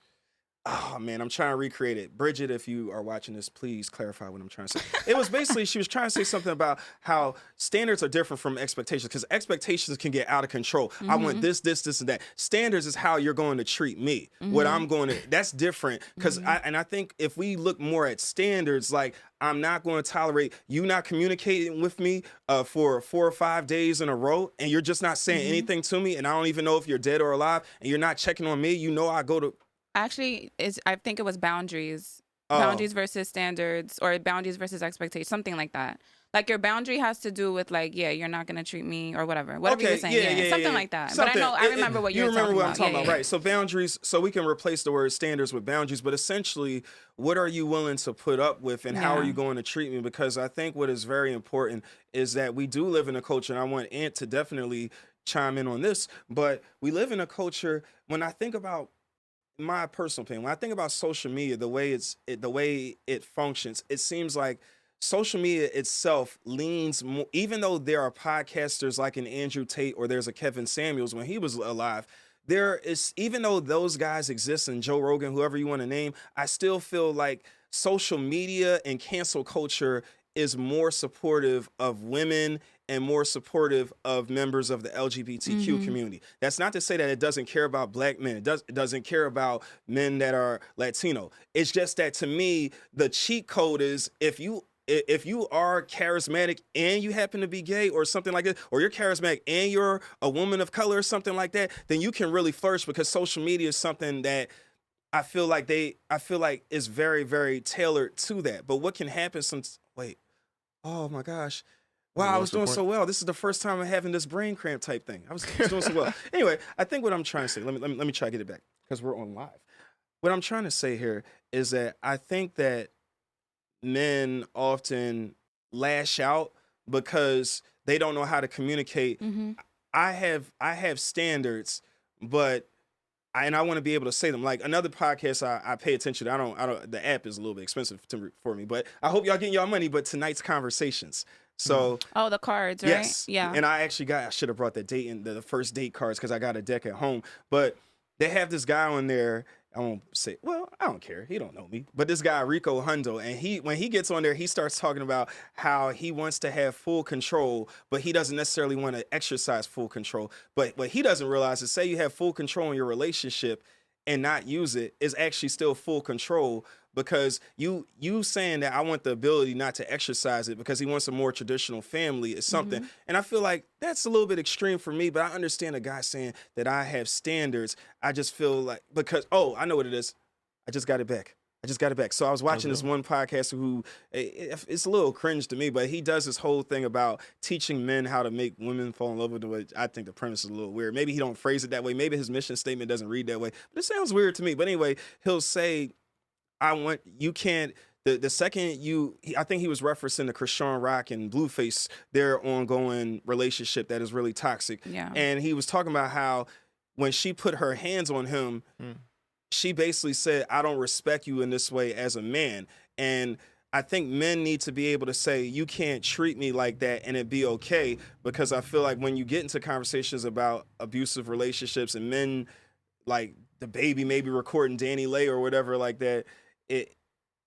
oh man, I'm trying to recreate it. Bridget, if you are watching this, please clarify what I'm trying to say. It was basically, she was trying to say something about how standards are different from expectations, because expectations can get out of control. I want this, and that. Standards is how you're going to treat me. What I'm going to, that's different. Because I think if we look more at standards, like, I'm not going to tolerate you not communicating with me for 4 or 5 days in a row, and you're just not saying anything to me, and I don't even know if you're dead or alive, and you're not checking on me. I go to... Actually, I think it was boundaries. Boundaries versus standards, or boundaries versus expectations, something like that. Like, your boundary has to do with, like, you're not going to treat me or whatever you were saying. Something like that. But I remember what you were talking about. You remember what I'm talking about, right? So boundaries, so we can replace the word standards with boundaries, but essentially, what are you willing to put up with, and how are you going to treat me? Because I think what is very important is that we do live in a culture, and I want Ant to definitely chime in on this, but we live in a culture, when I think about my personal opinion, when I think about social media, the way it functions, it seems like social media itself leans more, even though there are podcasters like an Andrew Tate or there's a Kevin Samuels when he was alive, there is, even though those guys exist, and Joe Rogan, whoever you want to name, I still feel like social media and cancel culture is more supportive of women and more supportive of members of the LGBTQ community. That's not to say that it doesn't care about black men. It doesn't care about men that are Latino. It's just that, to me, the cheat code is, if you are charismatic and you happen to be gay or something like that, or you're charismatic and you're a woman of color or something like that, then you can really flourish, because social media is something that I feel like is very, very tailored to that. But what can happen oh my gosh. Wow, I was doing so well. This is the first time I'm having this brain cramp type thing. I was doing so well. Anyway, I think what I'm trying to say, let me try to get it back, because we're on live. What I'm trying to say here is that I think that men often lash out because they don't know how to communicate. I have standards, but I want to be able to say them. Like, another podcast I pay attention to. I don't. The app is a little bit expensive for me, but I hope y'all getting y'all money. But tonight's Conversations. So the cards, right? Yes, yeah. And I should have brought the first date cards, because I got a deck at home. But they have this guy on there. I won't say, well, I don't care. He don't know me. But this guy, Rico Hundo, and when he gets on there, he starts talking about how he wants to have full control, but he doesn't necessarily want to exercise full control. But what he doesn't realize is, say you have full control in your relationship and not use it, is actually still full control, because you saying that I want the ability not to exercise it because he wants a more traditional family is something. And I feel like that's a little bit extreme for me, but I understand a guy saying that I have standards. I just feel like, because, I know what it is. I just got it back. So I was watching this one podcaster who, it's a little cringe to me, but he does this whole thing about teaching men how to make women fall in love with them, which I think the premise is a little weird. Maybe he don't phrase it that way. Maybe his mission statement doesn't read that way, but it sounds weird to me. But anyway, he'll say, the second I think he was referencing the Krishan Rock and Blueface, their ongoing relationship that is really toxic. Yeah. And he was talking about how when she put her hands on him, she basically said, I don't respect you in this way as a man. And I think men need to be able to say, you can't treat me like that and it be okay, because I feel like when you get into conversations about abusive relationships, and men, like the baby maybe recording Danny Lay or whatever like that,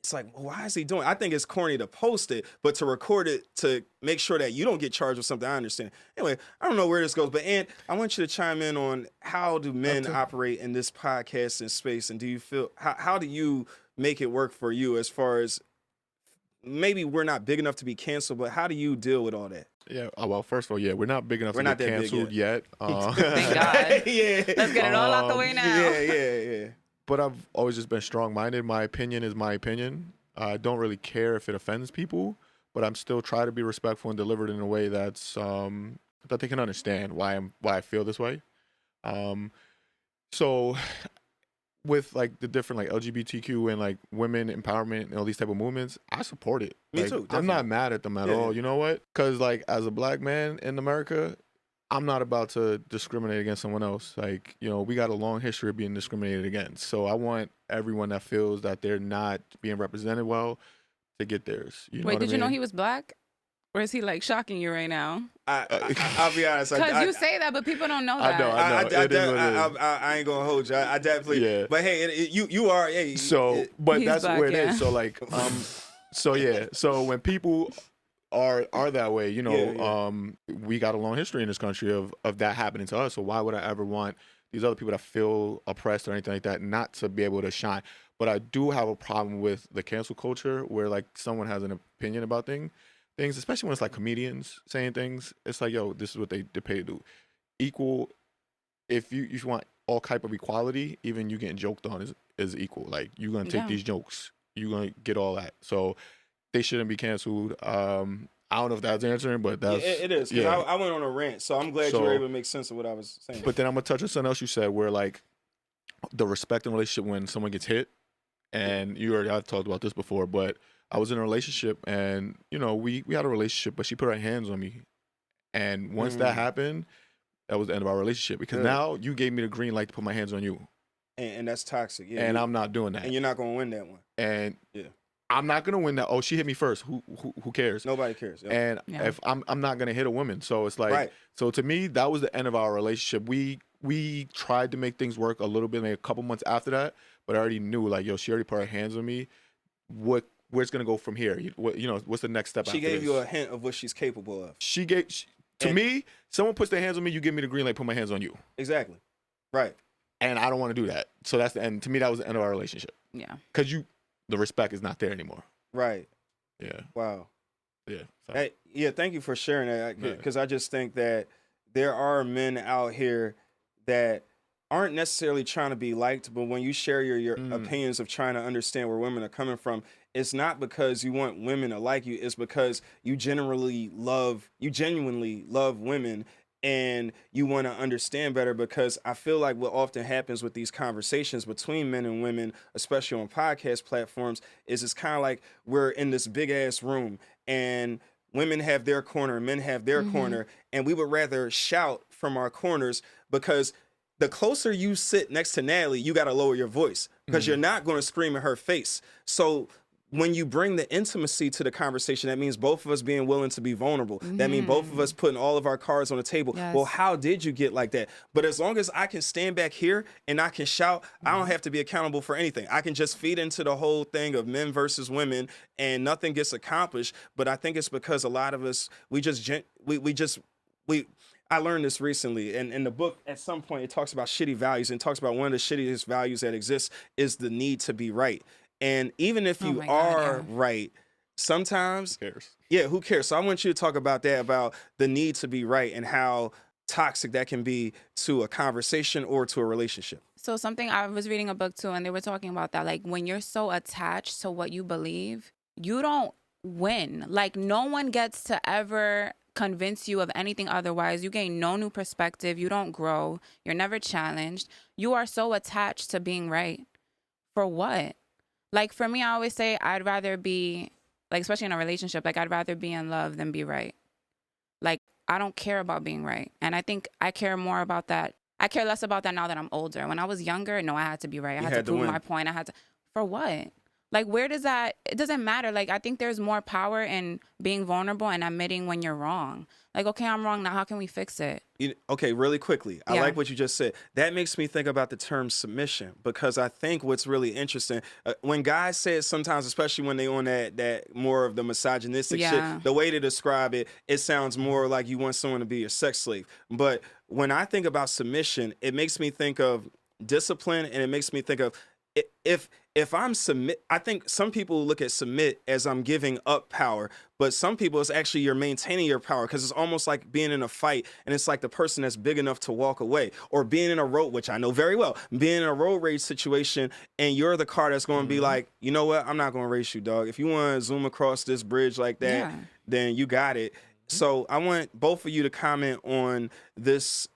it's like, why is he doing? I think it's corny to post it, but to record it to make sure that you don't get charged with something. I understand. Anyway, I don't know where this goes, but Ant, I want you to chime in on how do men Okay. operate in this podcasting space, and do you feel how do you make it work for you as far as maybe we're not big enough to be canceled, but how do you deal with all that? Yeah. Well, first of all, yeah, we're not big enough We're to not get that big canceled yet. Thank God. yeah. Let's get it all out the way now. Yeah. But I've always just been strong-minded. My opinion is my opinion. I don't really care if it offends people, but I'm still trying to be respectful and deliver it in a way that's that they can understand why I feel this way. So with like the different like LGBTQ and like women empowerment and all these type of movements, I support it. Me Like, too, I'm not definitely. mad at them at Yeah. all. You know what? Because like as a black man in America, I'm not about to discriminate against someone else. Like, you know, we got a long history of being discriminated against. So I want everyone that feels that they're not being represented well to get theirs. You know Wait, what I did you know mean? he was black? Or is he like shocking you right now? I'll be honest. Because you say that, but people don't know I that. know, I know. It is what it is. I ain't gonna hold you. I definitely. Yeah. But hey, you are. Hey, So, but He's that's black, where it yeah. is. So like, so yeah. So when people are that way, you know, Yeah. we got a long history in this country of that happening to us. So why would I ever want these other people that feel oppressed or anything like that not to be able to shine? But I do have a problem with the cancel culture where like someone has an opinion about things, especially when it's like comedians saying things. It's like, yo, this is what they pay to do. Equal. If you want all type of equality, even you getting joked on is equal. Like you're gonna take Yeah. these jokes, you're gonna get all that. So they shouldn't be canceled. I don't know if that's answering, but that's it is. 'Cause yeah. I went on a rant, so I'm glad you So- were able to make sense of what I was saying. But then I'm gonna touch on something else you said, where like the respect in relationship when someone gets hit, and I've talked about this before, but I was in a relationship, and you know we had a relationship, but she put her hands on me, and once that happened, that was the end of our relationship because Good. now you gave me the green light to put my hands on you, and that's toxic. Yeah, and I'm not doing that, and you're not gonna win that one. and Yeah. I'm not gonna win that. Oh, she hit me first. Who cares? Nobody cares. Yeah. And Yeah. if I'm not gonna hit a woman, so it's like, Right. so to me that was the end of our relationship. We tried to make things work a little bit, like a couple months after that, but I already knew like, yo, she already put her hands on me. Where's it gonna go from here? What's the next step? She after gave this? you a hint of what she's capable of. To And- me, someone puts their hands on me, you give me the green light, put my hands on you, Exactly. Right. and I don't want to do that. So that's the end. To me, that was the end of our relationship Yeah. because the respect is not there anymore. Right. Yeah, Wow. yeah. So, Hey, yeah, thank you for sharing that Yeah. because I just think that there are men out here that aren't necessarily trying to be liked, but when you share your opinions of trying to understand where women are coming from, it's not because you want women to like you, it's because you genuinely love women and you want to understand better, because I feel like what often happens with these conversations between men and women, especially on podcast platforms, is it's kind of like we're in this big ass room and women have their corner, men have their corner, and we would rather shout from our corners because the closer you sit next to Natalie, you got to lower your voice because you're not going to scream in her face. So when you bring the intimacy to the conversation, that means both of us being willing to be vulnerable. That means both of us putting all of our cards on the table. Yes. Well, how did you get like that? But as long as I can stand back here and I can shout, I don't have to be accountable for anything. I can just feed into the whole thing of men versus women and nothing gets accomplished. But I think it's because a lot of us, I learned this recently, and in the book, at some point, it talks about shitty values, and talks about one of the shittiest values that exists is the need to be right. And even if you my God, are yeah. right, sometimes, who cares? yeah, who cares? So I want you to talk about that, about the need to be right and how toxic that can be to a conversation or to a relationship. So something, I was reading a book too, and they were talking about that. Like when you're so attached to what you believe, you don't win. Like no one gets to ever convince you of anything otherwise. You gain no new perspective. You don't grow. You're never challenged. You are so attached to being right. For what? Like for me, I always say I'd rather be, like especially in a relationship, like I'd rather be in love than be right. Like I don't care about being right. And I think I care more about that. I care less about that now that I'm older. When I was younger, no, I had to be right. I You had had to to prove win. my point. For what? Like, where does that, it doesn't matter. Like, I think there's more power in being vulnerable and admitting when you're wrong. Like, okay, I'm wrong. Now, how can we fix it? Okay, really quickly. I Yeah. like what you just said. That makes me think about the term submission, because I think what's really interesting when guys say it sometimes, especially when they on that more of the misogynistic Yeah. shit, the way to describe it, it sounds more like you want someone to be your sex slave. But when I think about submission, it makes me think of discipline, and it makes me think of if I'm submit. I think some people look at submit as I'm giving up power, but some people it's actually you're maintaining your power, because it's almost like being in a fight, and it's like the person that's big enough to walk away, or being in a road, which I know very well, being in a road rage situation, and you're the car that's going to be like, you know what, I'm not going to race you, dog. If you want to zoom across this bridge like that, Yeah. then you got it. So I want both of you to comment on this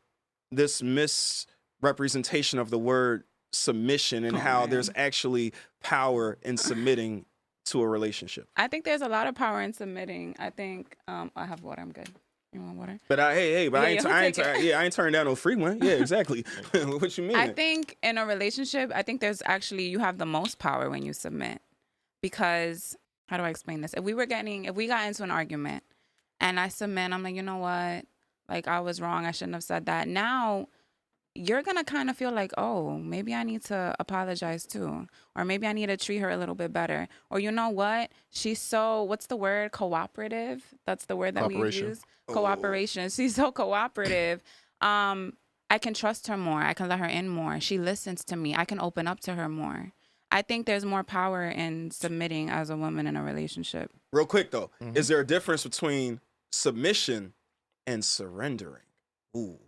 misrepresentation of the word submission, and Oh, how man. there's actually power in submitting to a relationship. I think there's a lot of power in submitting. I think, I have water. I'm good. You want water? But I ain't turned down no free one. Yeah, exactly. What you mean? I think in a relationship, I think there's actually, you have the most power when you submit. Because, how do I explain this? If we got into an argument and I submit, I'm like, you know what? Like, I was wrong. I shouldn't have said that. Now, you're going to kind of feel like, oh, maybe I need to apologize too. Or maybe I need to treat her a little bit better. Or you know what? She's so, what's the word? Cooperative? That's the word that we Cooperation. use. Cooperation. She's so cooperative. I can trust her more. I can let her in more. She listens to me. I can open up to her more. I think there's more power in submitting as a woman in a relationship. Real quick though, is there a difference between submission and surrendering? Ooh.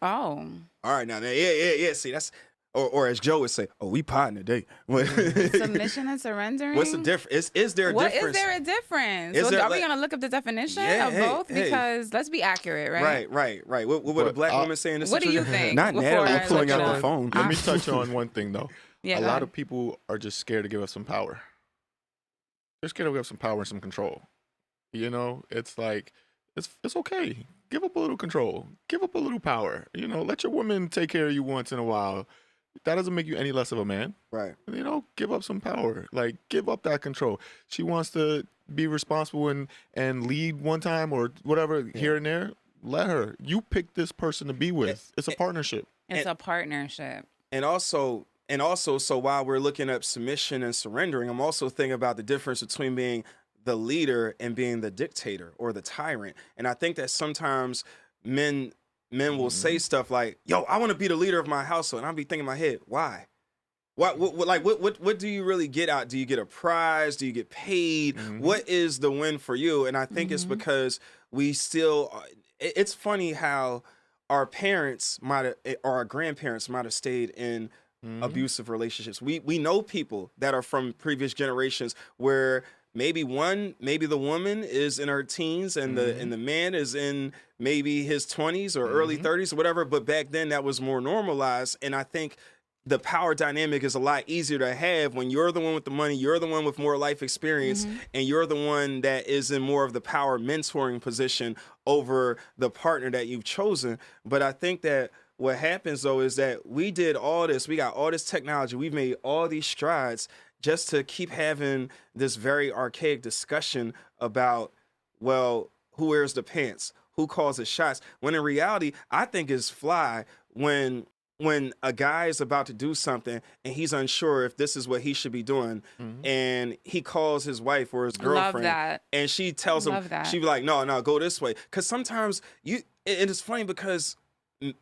Oh. All right, now, yeah. See, that's, or as Joe would say, oh, we potting today. Submission and surrendering? What's the difference? Is there a What difference? is there a difference? Is Well, there, are we like- going to look up the definition Yeah, of hey, both? hey. Because let's be accurate, right? Right. What would a But black woman say in this What do you situation? think Not before Natalie I pulling look out it the up? phone. Let me touch on one thing though. Yeah, A go lot ahead. of people are just scared to give up some power. They're scared to give up some power and some control. You know, it's like it's okay. Give up a little control. Give up a little power. You know, let your woman take care of you once in a while. That doesn't make you any less of a man. Right. You know, give up some power. Like, give up that control. She wants to be responsible and lead one time or whatever here and there. Let her. You pick this person to be with. It's a partnership. It's a partnership. And also, so while we're looking up submission and surrendering, I'm also thinking about the difference between being the leader and being the dictator or the tyrant. And I think that sometimes men will say stuff like, "Yo, I want to be the leader of my household," and I'll be thinking in my head, why? What do you really get out? Do you get a prize? Do you get paid? What is the win for you? And I think it's because we still. It's funny how our parents might have, or our grandparents might have stayed in abusive relationships. We know people that are from previous generations where maybe the woman is in her teens and the man is in maybe his 20s or early 30s or whatever, but back then that was more normalized. And I think the power dynamic is a lot easier to have when you're the one with the money, you're the one with more life experience, and you're the one that is in more of the power mentoring position over the partner that you've chosen. But I think that what happens though is that we did all this, we got all this technology, we've made all these strides just to keep having this very archaic discussion about, well, who wears the pants, who calls the shots, when in reality, I think it's fly when a guy is about to do something and he's unsure if this is what he should be doing, and he calls his wife or his girlfriend, Love that. and she tells him, Love that. she be like, no, go this way. Because sometimes and it's funny because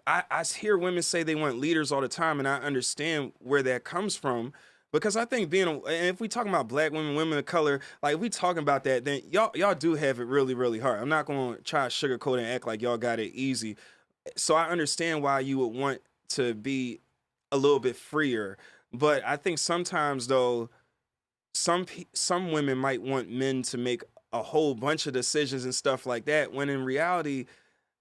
I hear women say they want leaders all the time, and I understand where that comes from. Because I think and if we talking about black women, women of color, like if we talking about that, then y'all do have it really, really hard. I'm not going to try to sugarcoat and act like y'all got it easy. So I understand why you would want to be a little bit freer. But I think sometimes though, some women might want men to make a whole bunch of decisions and stuff like that, when in reality,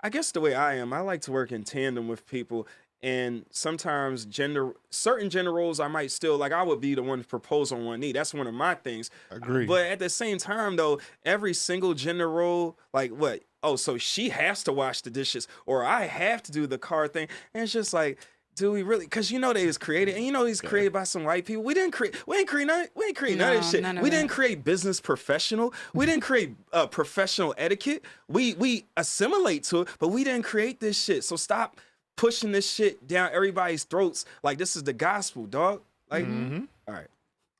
I guess the way I am, I like to work in tandem with people. And sometimes certain gender roles, I might still, like I would be the one to propose on one knee. That's one of my things. Agree. But at the same time though, every single gender role, like what? Oh, so she has to wash the dishes or I have to do the car thing. And it's just like, do we really? Because you know they was created, and you know he's created by some white people. We ain't create none of this shit. none of We it. didn't create business professional. We didn't create professional etiquette. We assimilate to it, but we didn't create this shit. So stop pushing this shit down everybody's throats like this is the gospel, dog. Like, all right.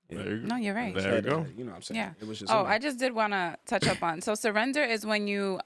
There you go. No, you're right. There you go. You know what I'm saying? Yeah. It was just Oh, I just did want to touch up on. So surrender is when you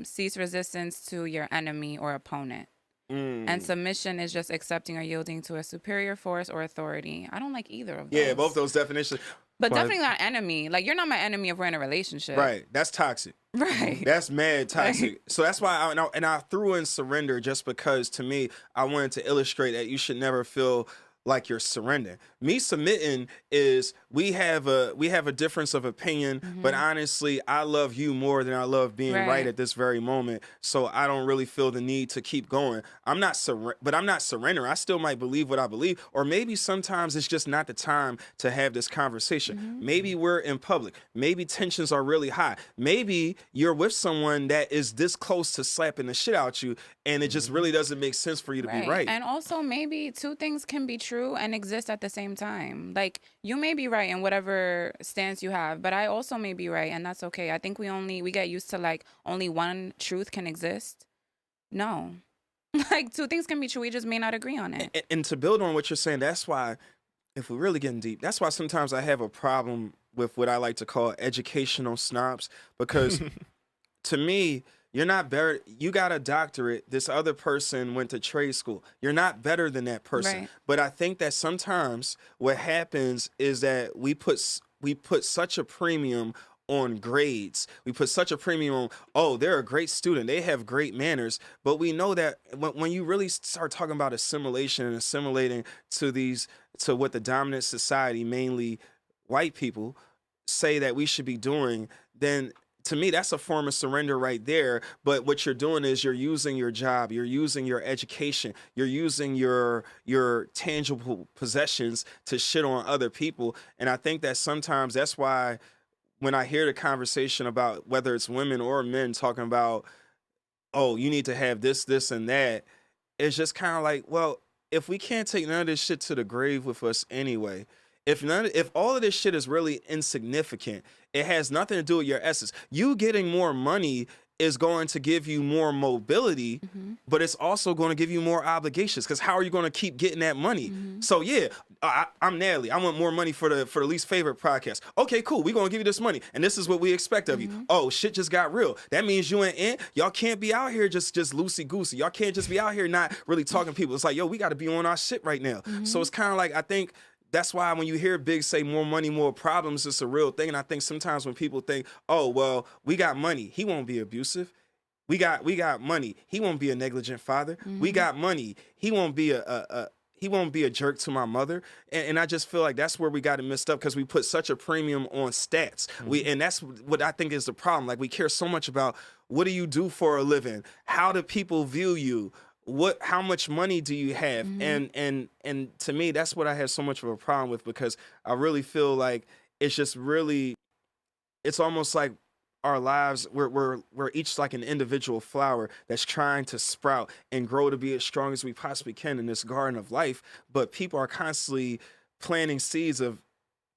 cease resistance to your enemy or opponent. And submission is just accepting or yielding to a superior force or authority. I don't like either of those. Yeah, both those definitions. But definitely not enemy. Like, you're not my enemy if we're in a relationship. Right. That's toxic. Right. That's mad toxic. So that's why I threw in surrender just because to me, I wanted to illustrate that you should never feel like you're surrendering. Me submitting is we have a difference of opinion, but honestly, I love you more than I love being right at this very moment. So I don't really feel the need to keep going. I'm not surrendering. I still might believe what I believe, or maybe sometimes it's just not the time to have this conversation. Maybe we're in public. Maybe tensions are really high. Maybe you're with someone that is this close to slapping the shit out you, and it just really doesn't make sense for you to be right. And also, maybe two things can be true and exist at the same time. Like, you may be right in whatever stance you have, but I also may be right, and that's okay. I think we get used to like only one truth can exist. No. Like, two things can be true. We just may not agree on it. And to build on what you're saying, that's why, if we're really getting deep, that's why sometimes I have a problem with what I like to call educational snobs, because to me, you're not better. You got a doctorate. This other person went to trade school. You're not better than that person. Right. But I think that sometimes what happens is that we put such a premium on grades. We put such a premium on, oh, they're a great student. They have great manners. But we know that when you really start talking about assimilation and assimilating to what the dominant society, mainly white people, say that we should be doing, then to me, that's a form of surrender right there. But what you're doing is you're using your job, you're using your education, you're using your tangible possessions to shit on other people. And I think that sometimes that's why when I hear the conversation about whether it's women or men talking about, oh, you need to have this, this, and that, it's just kind of like, well, if we can't take none of this shit to the grave with us anyway, if all of this shit is really insignificant, it has nothing to do with your essence. You getting more money is going to give you more mobility, but it's also going to give you more obligations. Because how are you going to keep getting that money? So yeah, I'm Natalie. I want more money for the least favorite podcast. Okay, cool. We're going to give you this money, and this is what we expect of you. Oh, shit just got real. That means you ain't in. Y'all can't be out here just loosey goosey. Y'all can't just be out here not really talking to people. It's like, yo, we got to be on our shit right now. So it's kind of like, I think that's why when you hear Big say more money, more problems, it's a real thing. And I think sometimes when people think, oh, well, we got money, he won't be abusive. We got money, he won't be a negligent father. We got money, he won't be a jerk to my mother. And I just feel like that's where we got it messed up, because we put such a premium on stats. And that's what I think is the problem. Like, we care so much about, what do you do for a living? How do people view you? How much money do you have? And to me, that's what I have so much of a problem with, because I really feel like it's just really, it's almost like our lives, we're each like an individual flower that's trying to sprout and grow to be as strong as we possibly can in this garden of life. But people are constantly planting seeds of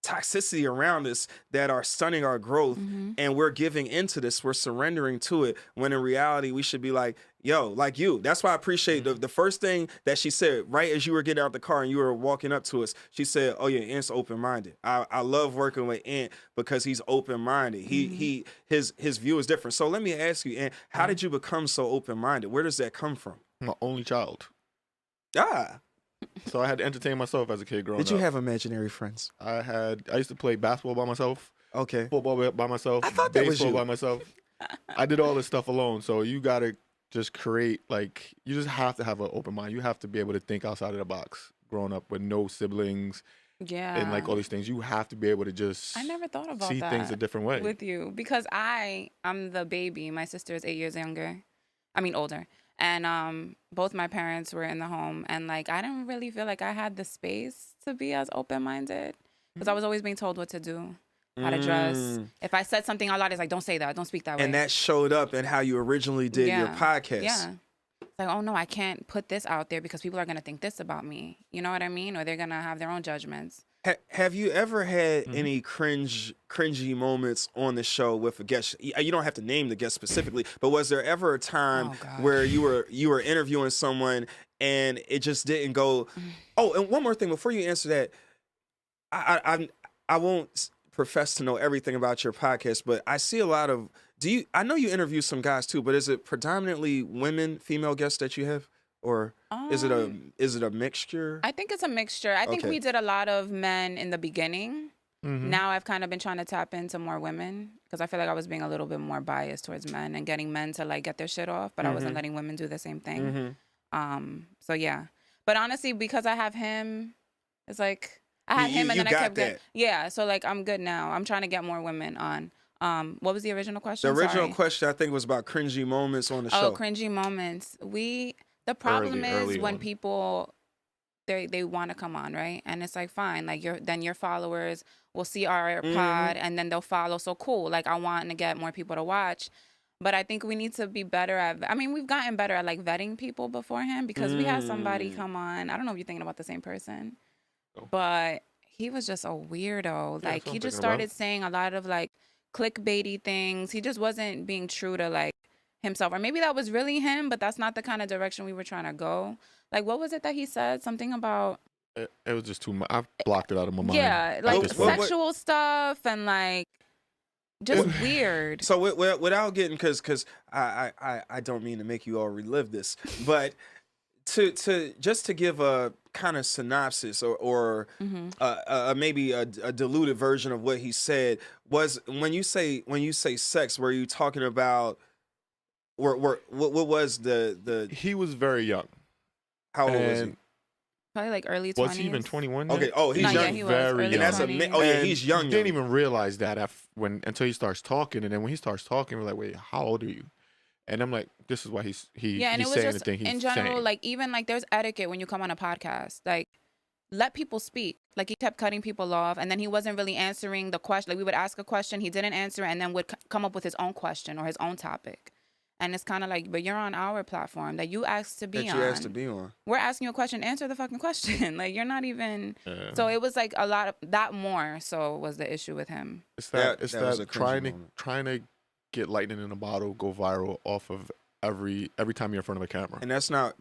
toxicity around us that are stunning our growth, and we're giving into this, we're surrendering to it, when in reality we should be like, yo, like you. That's why I appreciate the first thing that she said right as you were getting out the car and you were walking up to us. She said, oh yeah, Ant's open-minded. I love working with Ant because he's open-minded. His view is different. So let me ask you, Ant, how did you become so open-minded? Where does that come from? My only child. Ah. So I had to entertain myself as a kid growing up. Did you have imaginary friends? I used to play basketball by myself, Okay. football by myself, I thought that was baseball you. by myself. I did all this stuff alone. So you gotta just create, like, you just have to have an open mind. You have to be able to think outside of the box. Growing up with no siblings and like all these things, you have to be able to just I never thought about see that things a different way. with you, because I'm the baby. My sister is 8 years older. And both my parents were in the home, and like I didn't really feel like I had the space to be as open-minded, because I was always being told what to do, how to dress. If I said something out loud, it's like, don't say that, don't speak that way. And that showed up in how you originally did your podcast. Yeah. like, oh no, I can't put this out there because people are gonna think this about me. You know what I mean? Or they're gonna have their own judgments. Have you ever had Mhm. any cringy moments on the show with a guest? You don't have to name the guest specifically, but was there ever a time Oh gosh. where you were interviewing someone and it just didn't go? Oh, and one more thing before you answer that, I won't profess to know everything about your podcast, but I see a lot of. I know you interview some guys too, but is it predominantly women, female guests that you have, or is it a mixture? I think it's a mixture. I think Okay. we did a lot of men in the beginning. Mhm. Now I've kind of been trying to tap into more women because I feel like I was being a little bit more biased towards men and getting men to like get their shit off, but I wasn't Mhm. letting women do the same thing. Mm-hmm. So yeah. But honestly, because I have him, it's like I had You- him and you then I got kept getting that. yeah. So like I'm good now. I'm trying to get more women on. What was the original The question? original Sorry. question I think was about cringy moments on the Oh, show. cringy moments. The problem Early is when on. people they want to come on, right? And it's like fine, like your followers will see our Mhm. pod and then they'll follow. So cool. Like I want to get more people to watch. But I think we need to be better at I mean, we've gotten better at like vetting people beforehand because we had somebody Mm. come on. I don't know if you're thinking about the same person. Oh. But he was just a weirdo. Yeah, Like that's what he I'm just thinking started about. saying a lot of like clickbaity things. He just wasn't being true to like himself. Or maybe that was really him, but that's not the kind of direction we were trying to go. Like what was it that he said? Something about It was just too much. I blocked it out of my mind. yeah, at like this point. sexual stuff and like just weird. So without getting, because I don't mean to make you all relive this, but to just to give a kind of synopsis or hmm maybe a diluted version of what he said was when you say sex, were you talking about what was the He was very young. how old was he? And Probably like early 20s. was he even 21? Okay, yet? oh, he's No, yeah, young. he was very early young. And that's a 20s. oh yeah, And he's young. Didn't young. even realize that until he starts talking, and then when he starts talking, we're like, "Wait, how old are you?" And I'm like, "This is why he's Yeah, and it was saying just the thing he's in general, saying." like even like there's etiquette when you come on a podcast. Like let people speak. Like he kept cutting people off, and then he wasn't really answering the question. Like we would ask a question, he didn't answer, and then would come up with his own question or his own topic. And it's kind of like, but you're on our platform that you asked to be That on. you asked to be on. We're asking you a question, answer the fucking question. Like you're not even. Yeah. So it was like a lot of that more. So was the issue with him. It's That- that, it's that that, was a cringy moment. trying to get lightning in a bottle, go viral off of every time you're in front of a camera. And that's not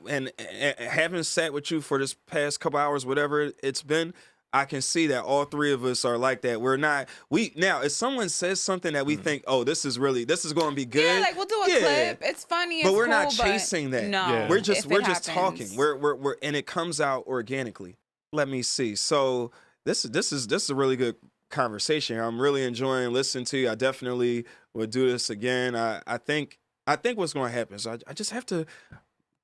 and having sat with you for this past couple hours, whatever it's been, I can see that all three of us are like that. Now if someone says something that we think, oh, this is going to be good. Yeah, like we'll do a yeah. clip. It's funny. But it's we're not cool, but chasing that. No, Yeah. We're if just it talking. happens. We're and it comes out organically. Let me see. So this is a really good conversation. I'm really enjoying listening to you. I definitely would do this again. I think what's going to happen is I just have to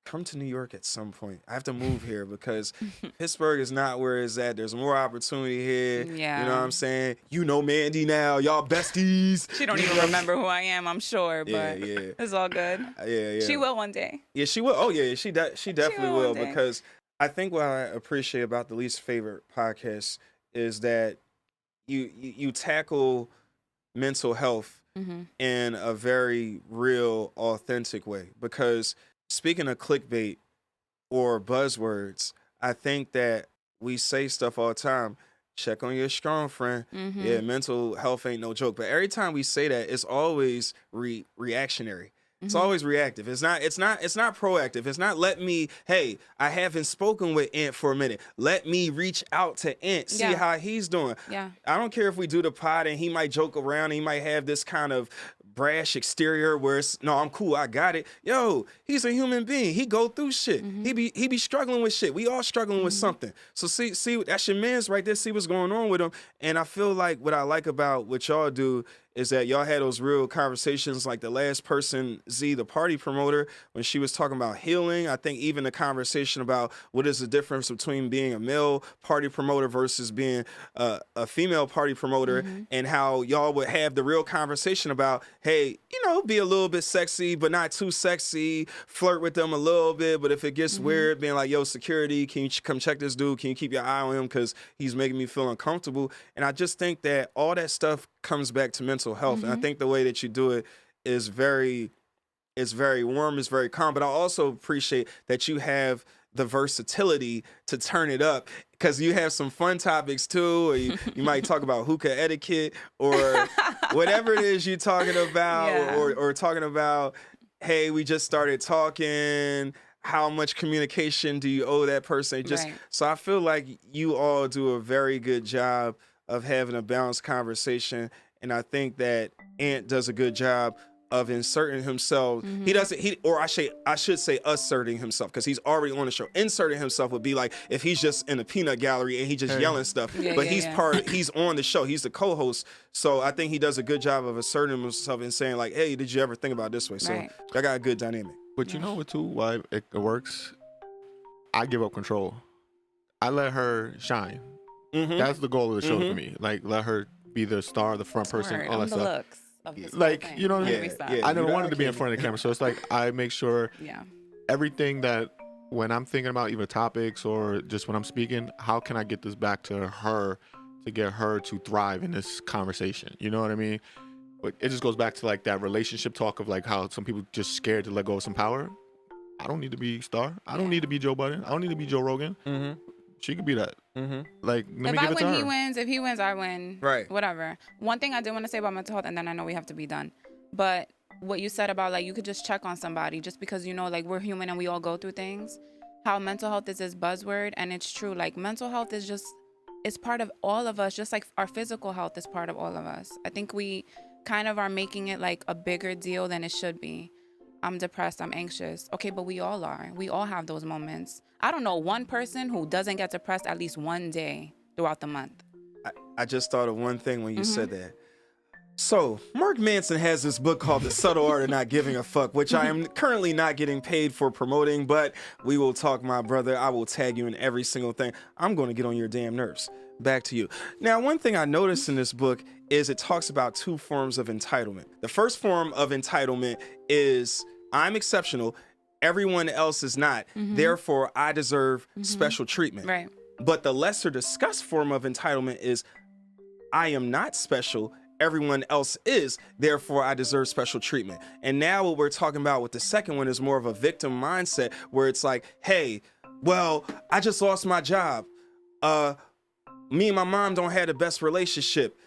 come to New York at some point. I have to move here because Pittsburgh is not where it's at. There's more opportunity here. Yeah. You know what I'm saying? You know Mandy now. Y'all besties. She don't You even know- remember who I am, I'm sure, but Yeah, yeah. it's all good. Yeah. She will one day. Yeah, she will. Oh yeah, she definitely will will one day. because I think what I appreciate about the Least Favorite podcast is that you tackle mental health hmm in a very real, authentic way. Because speaking of clickbait or buzzwords, I think that we say stuff all the time. Check on your strong friend. hmm Yeah, mental health ain't no joke. But every time we say that, it's always reactionary. It's Mhm. always reactive. It's not proactive. It's not hey, I haven't spoken with Ant for a minute. Let me reach out to Ant, see Yeah. how he's doing. Yeah. I don't care if we do the pod and he might joke around, he might have this kind of brash exterior where it's no, I'm cool, I got it. Yo, he's a human being. He go through shit. He be struggling with shit. We all struggling with something. So see that's your man's right there. See what's going on with him. And I feel like what I like about what y'all do is that y'all had those real conversations like the last person, Z, the party promoter, when she was talking about healing. I think even the conversation about what is the difference between being a male party promoter versus being a female party promoter and how y'all would have the real conversation about, hey, be a little bit sexy, but not too sexy, flirt with them a little bit. But if it gets weird, being like, yo, security, can you come check this dude? Can you keep your eye on him? Because he's making me feel uncomfortable. And I just think that all that stuff comes back to mental health. And I think the way that you do it is very It's very warm, it's very calm, but I also appreciate that you have the versatility to turn it up because you have some fun topics too, or you might talk about hookah etiquette or whatever it is you're talking about, Yeah. or talking about, hey, we just started talking. How much communication do you owe that person? Just Right. so I feel like you all do a very good job of having a balanced conversation, and I think that Ant does a good job of inserting himself. He doesn't. I should say asserting himself because he's already on the show. Inserting himself would be like if he's just in a peanut gallery and he just yelling stuff. Yeah, but yeah, he's yeah. he's on the show. He's the co-host. So I think he does a good job of asserting himself and saying like, "Hey, did you ever think about it this way?" So Right. I got a good dynamic. But you know what too? Why it works? I give up control. I let her shine. Mm-hmm. That's the goal of the show for me. Like let her be the star, the front person, Word, all I'm that the stuff. looks of this Like, whole thing. you know what I Let mean? me stop. Yeah. I never You wanted to be in can't- front of the camera, so it's like I make sure Yeah. everything that when I'm thinking about even topics or just when I'm speaking, how can I get this back to her to get her to thrive in this conversation? You know what I mean? But it just goes back to like that relationship talk of like how some people just scared to let go of some power. I don't need to be Star. I don't need to be Joe Budden. I don't need to be Joe Rogan. Mm-hmm. She could be that. Mm-hmm. Like, let me If I give it to win, her. he wins. If he wins, I win. Right. Whatever. One thing I did want to say about mental health, and then I know we have to be done. But what you said about like you could just check on somebody just because you know like we're human and we all go through things. How mental health is this buzzword, and it's true. Like mental health is just it's part of all of us, just like our physical health is part of all of us. I think we kind of are making it like a bigger deal than it should be. I'm depressed, I'm anxious. Okay, but we all are. We all have those moments. I don't know one person who doesn't get depressed at least one day throughout the month. I just thought of one thing when you said that. So, Mark Manson has this book called The Subtle Art of Not Giving a Fuck, which I am currently not getting paid for promoting, but we will talk, my brother. I will tag you in every single thing. I'm going to get on your damn nerves. Back to you. Now, one thing I noticed in this book is it talks about two forms of entitlement. The first form of entitlement is I'm exceptional, everyone else is not. Therefore, I deserve special treatment. Right. But the lesser discussed form of entitlement is I am not special, everyone else is, therefore I deserve special treatment. And now what we're talking about with the second one is more of a victim mindset where it's like, hey, well, I just lost my job. Me and my mom don't have the best relationship.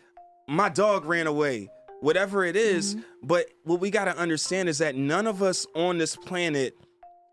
My dog ran away. Whatever it is, but what we got to understand is that none of us on this planet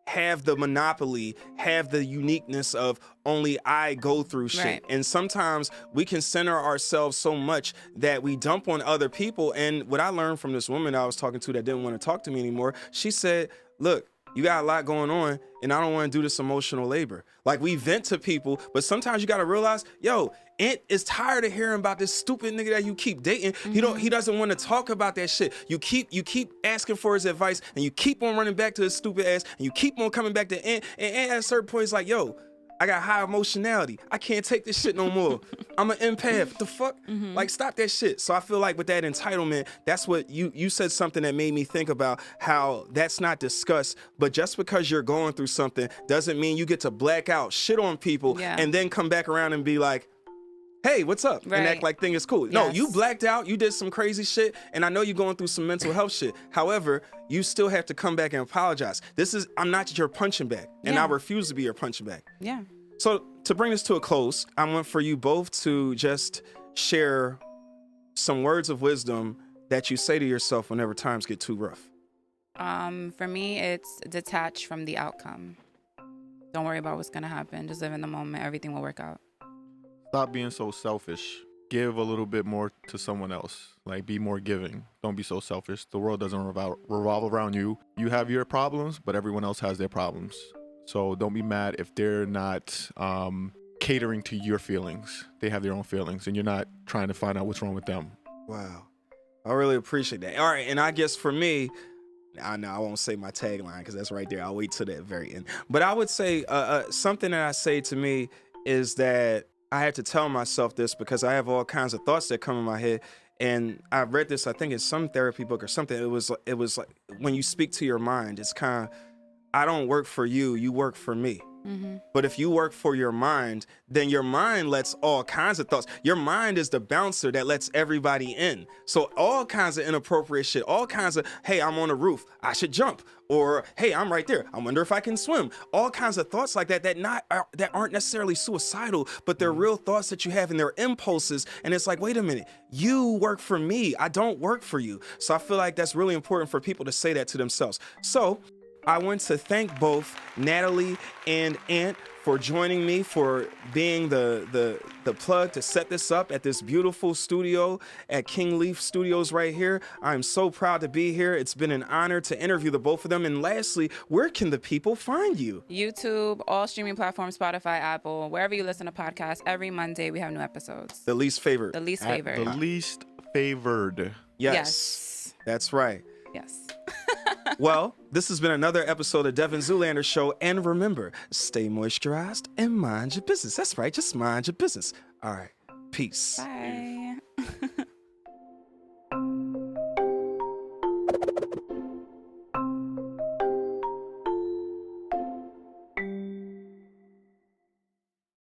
have the monopoly, have the uniqueness of only I go through shit. Right. And sometimes we can center ourselves so much that we dump on other people. And what I learned from this woman I was talking to that didn't want to talk to me anymore, she said, look, you got a lot going on and I don't want to do this emotional labor. Like we vent to people, but sometimes you got to realize, yo, Ant is tired of hearing about this stupid nigga that you keep dating. He doesn't want to talk about that shit. You keep asking for his advice and you keep on running back to his stupid ass and you keep on coming back to Ant. And Ant at a certain point is like, yo, I got high emotionality. I can't take this shit no more. I'm an empath. What the fuck? Like, stop that shit. So I feel like with that entitlement, that's what you said something that made me think about how that's not discussed. But just because you're going through something doesn't mean you get to black out, shit on people, Yeah. and then come back around and be like, hey, what's up? And act Right. like thing is cool. No, Yes. you blacked out. You did some crazy shit. And I know you're going through some mental health shit. However, you still have to come back and apologize. I'm not your punching bag. And Yeah. I refuse to be your punching bag. Yeah. So to bring this to a close, I want for you both to just share some words of wisdom that you say to yourself whenever times get too rough. For me, it's detach from the outcome. Don't worry about what's gonna happen. Just live in the moment. Everything will work out. Stop being so selfish. Give a little bit more to someone else. Like, be more giving. Don't be so selfish. The world doesn't revolve around you. You have your problems, but everyone else has their problems. So don't be mad if they're not catering to your feelings. They have their own feelings, and you're not trying to find out what's wrong with them. Wow. I really appreciate that. All right. And I guess for me, I know I won't say my tagline because that's right there. I'll wait till the very end. But I would say something that I say to me is that I had to tell myself this because I have all kinds of thoughts that come in my head. And I read this, I think it's some therapy book or something. It was like when you speak to your mind, it's kind of, I don't work for you, you work for me. But if you work for your mind, then your mind lets all kinds of thoughts. Your mind is the bouncer that lets everybody in. So all kinds of inappropriate shit, all kinds of, hey, I'm on a roof, I should jump. Or, hey, I'm right there, I wonder if I can swim. All kinds of thoughts like that that aren't necessarily suicidal, but they're real thoughts that you have and they're impulses. And it's like, wait a minute, you work for me, I don't work for you. So I feel like that's really important for people to say that to themselves. So I want to thank both Natalie and Ant for joining me, for being the plug to set this up at this beautiful studio at King Leaf Studios right here. I'm so proud to be here. It's been an honor to interview the both of them. And lastly, where can the people find you? YouTube, all streaming platforms, Spotify, Apple, wherever you listen to podcasts. Every Monday we have new episodes. The least favored. The least At favored. the least favored. Yes. That's right. Yes. Well, this has been another episode of Devin Zoolander Show. And remember, stay moisturized and mind your business. That's right. Just mind your business. All right. Peace. Bye.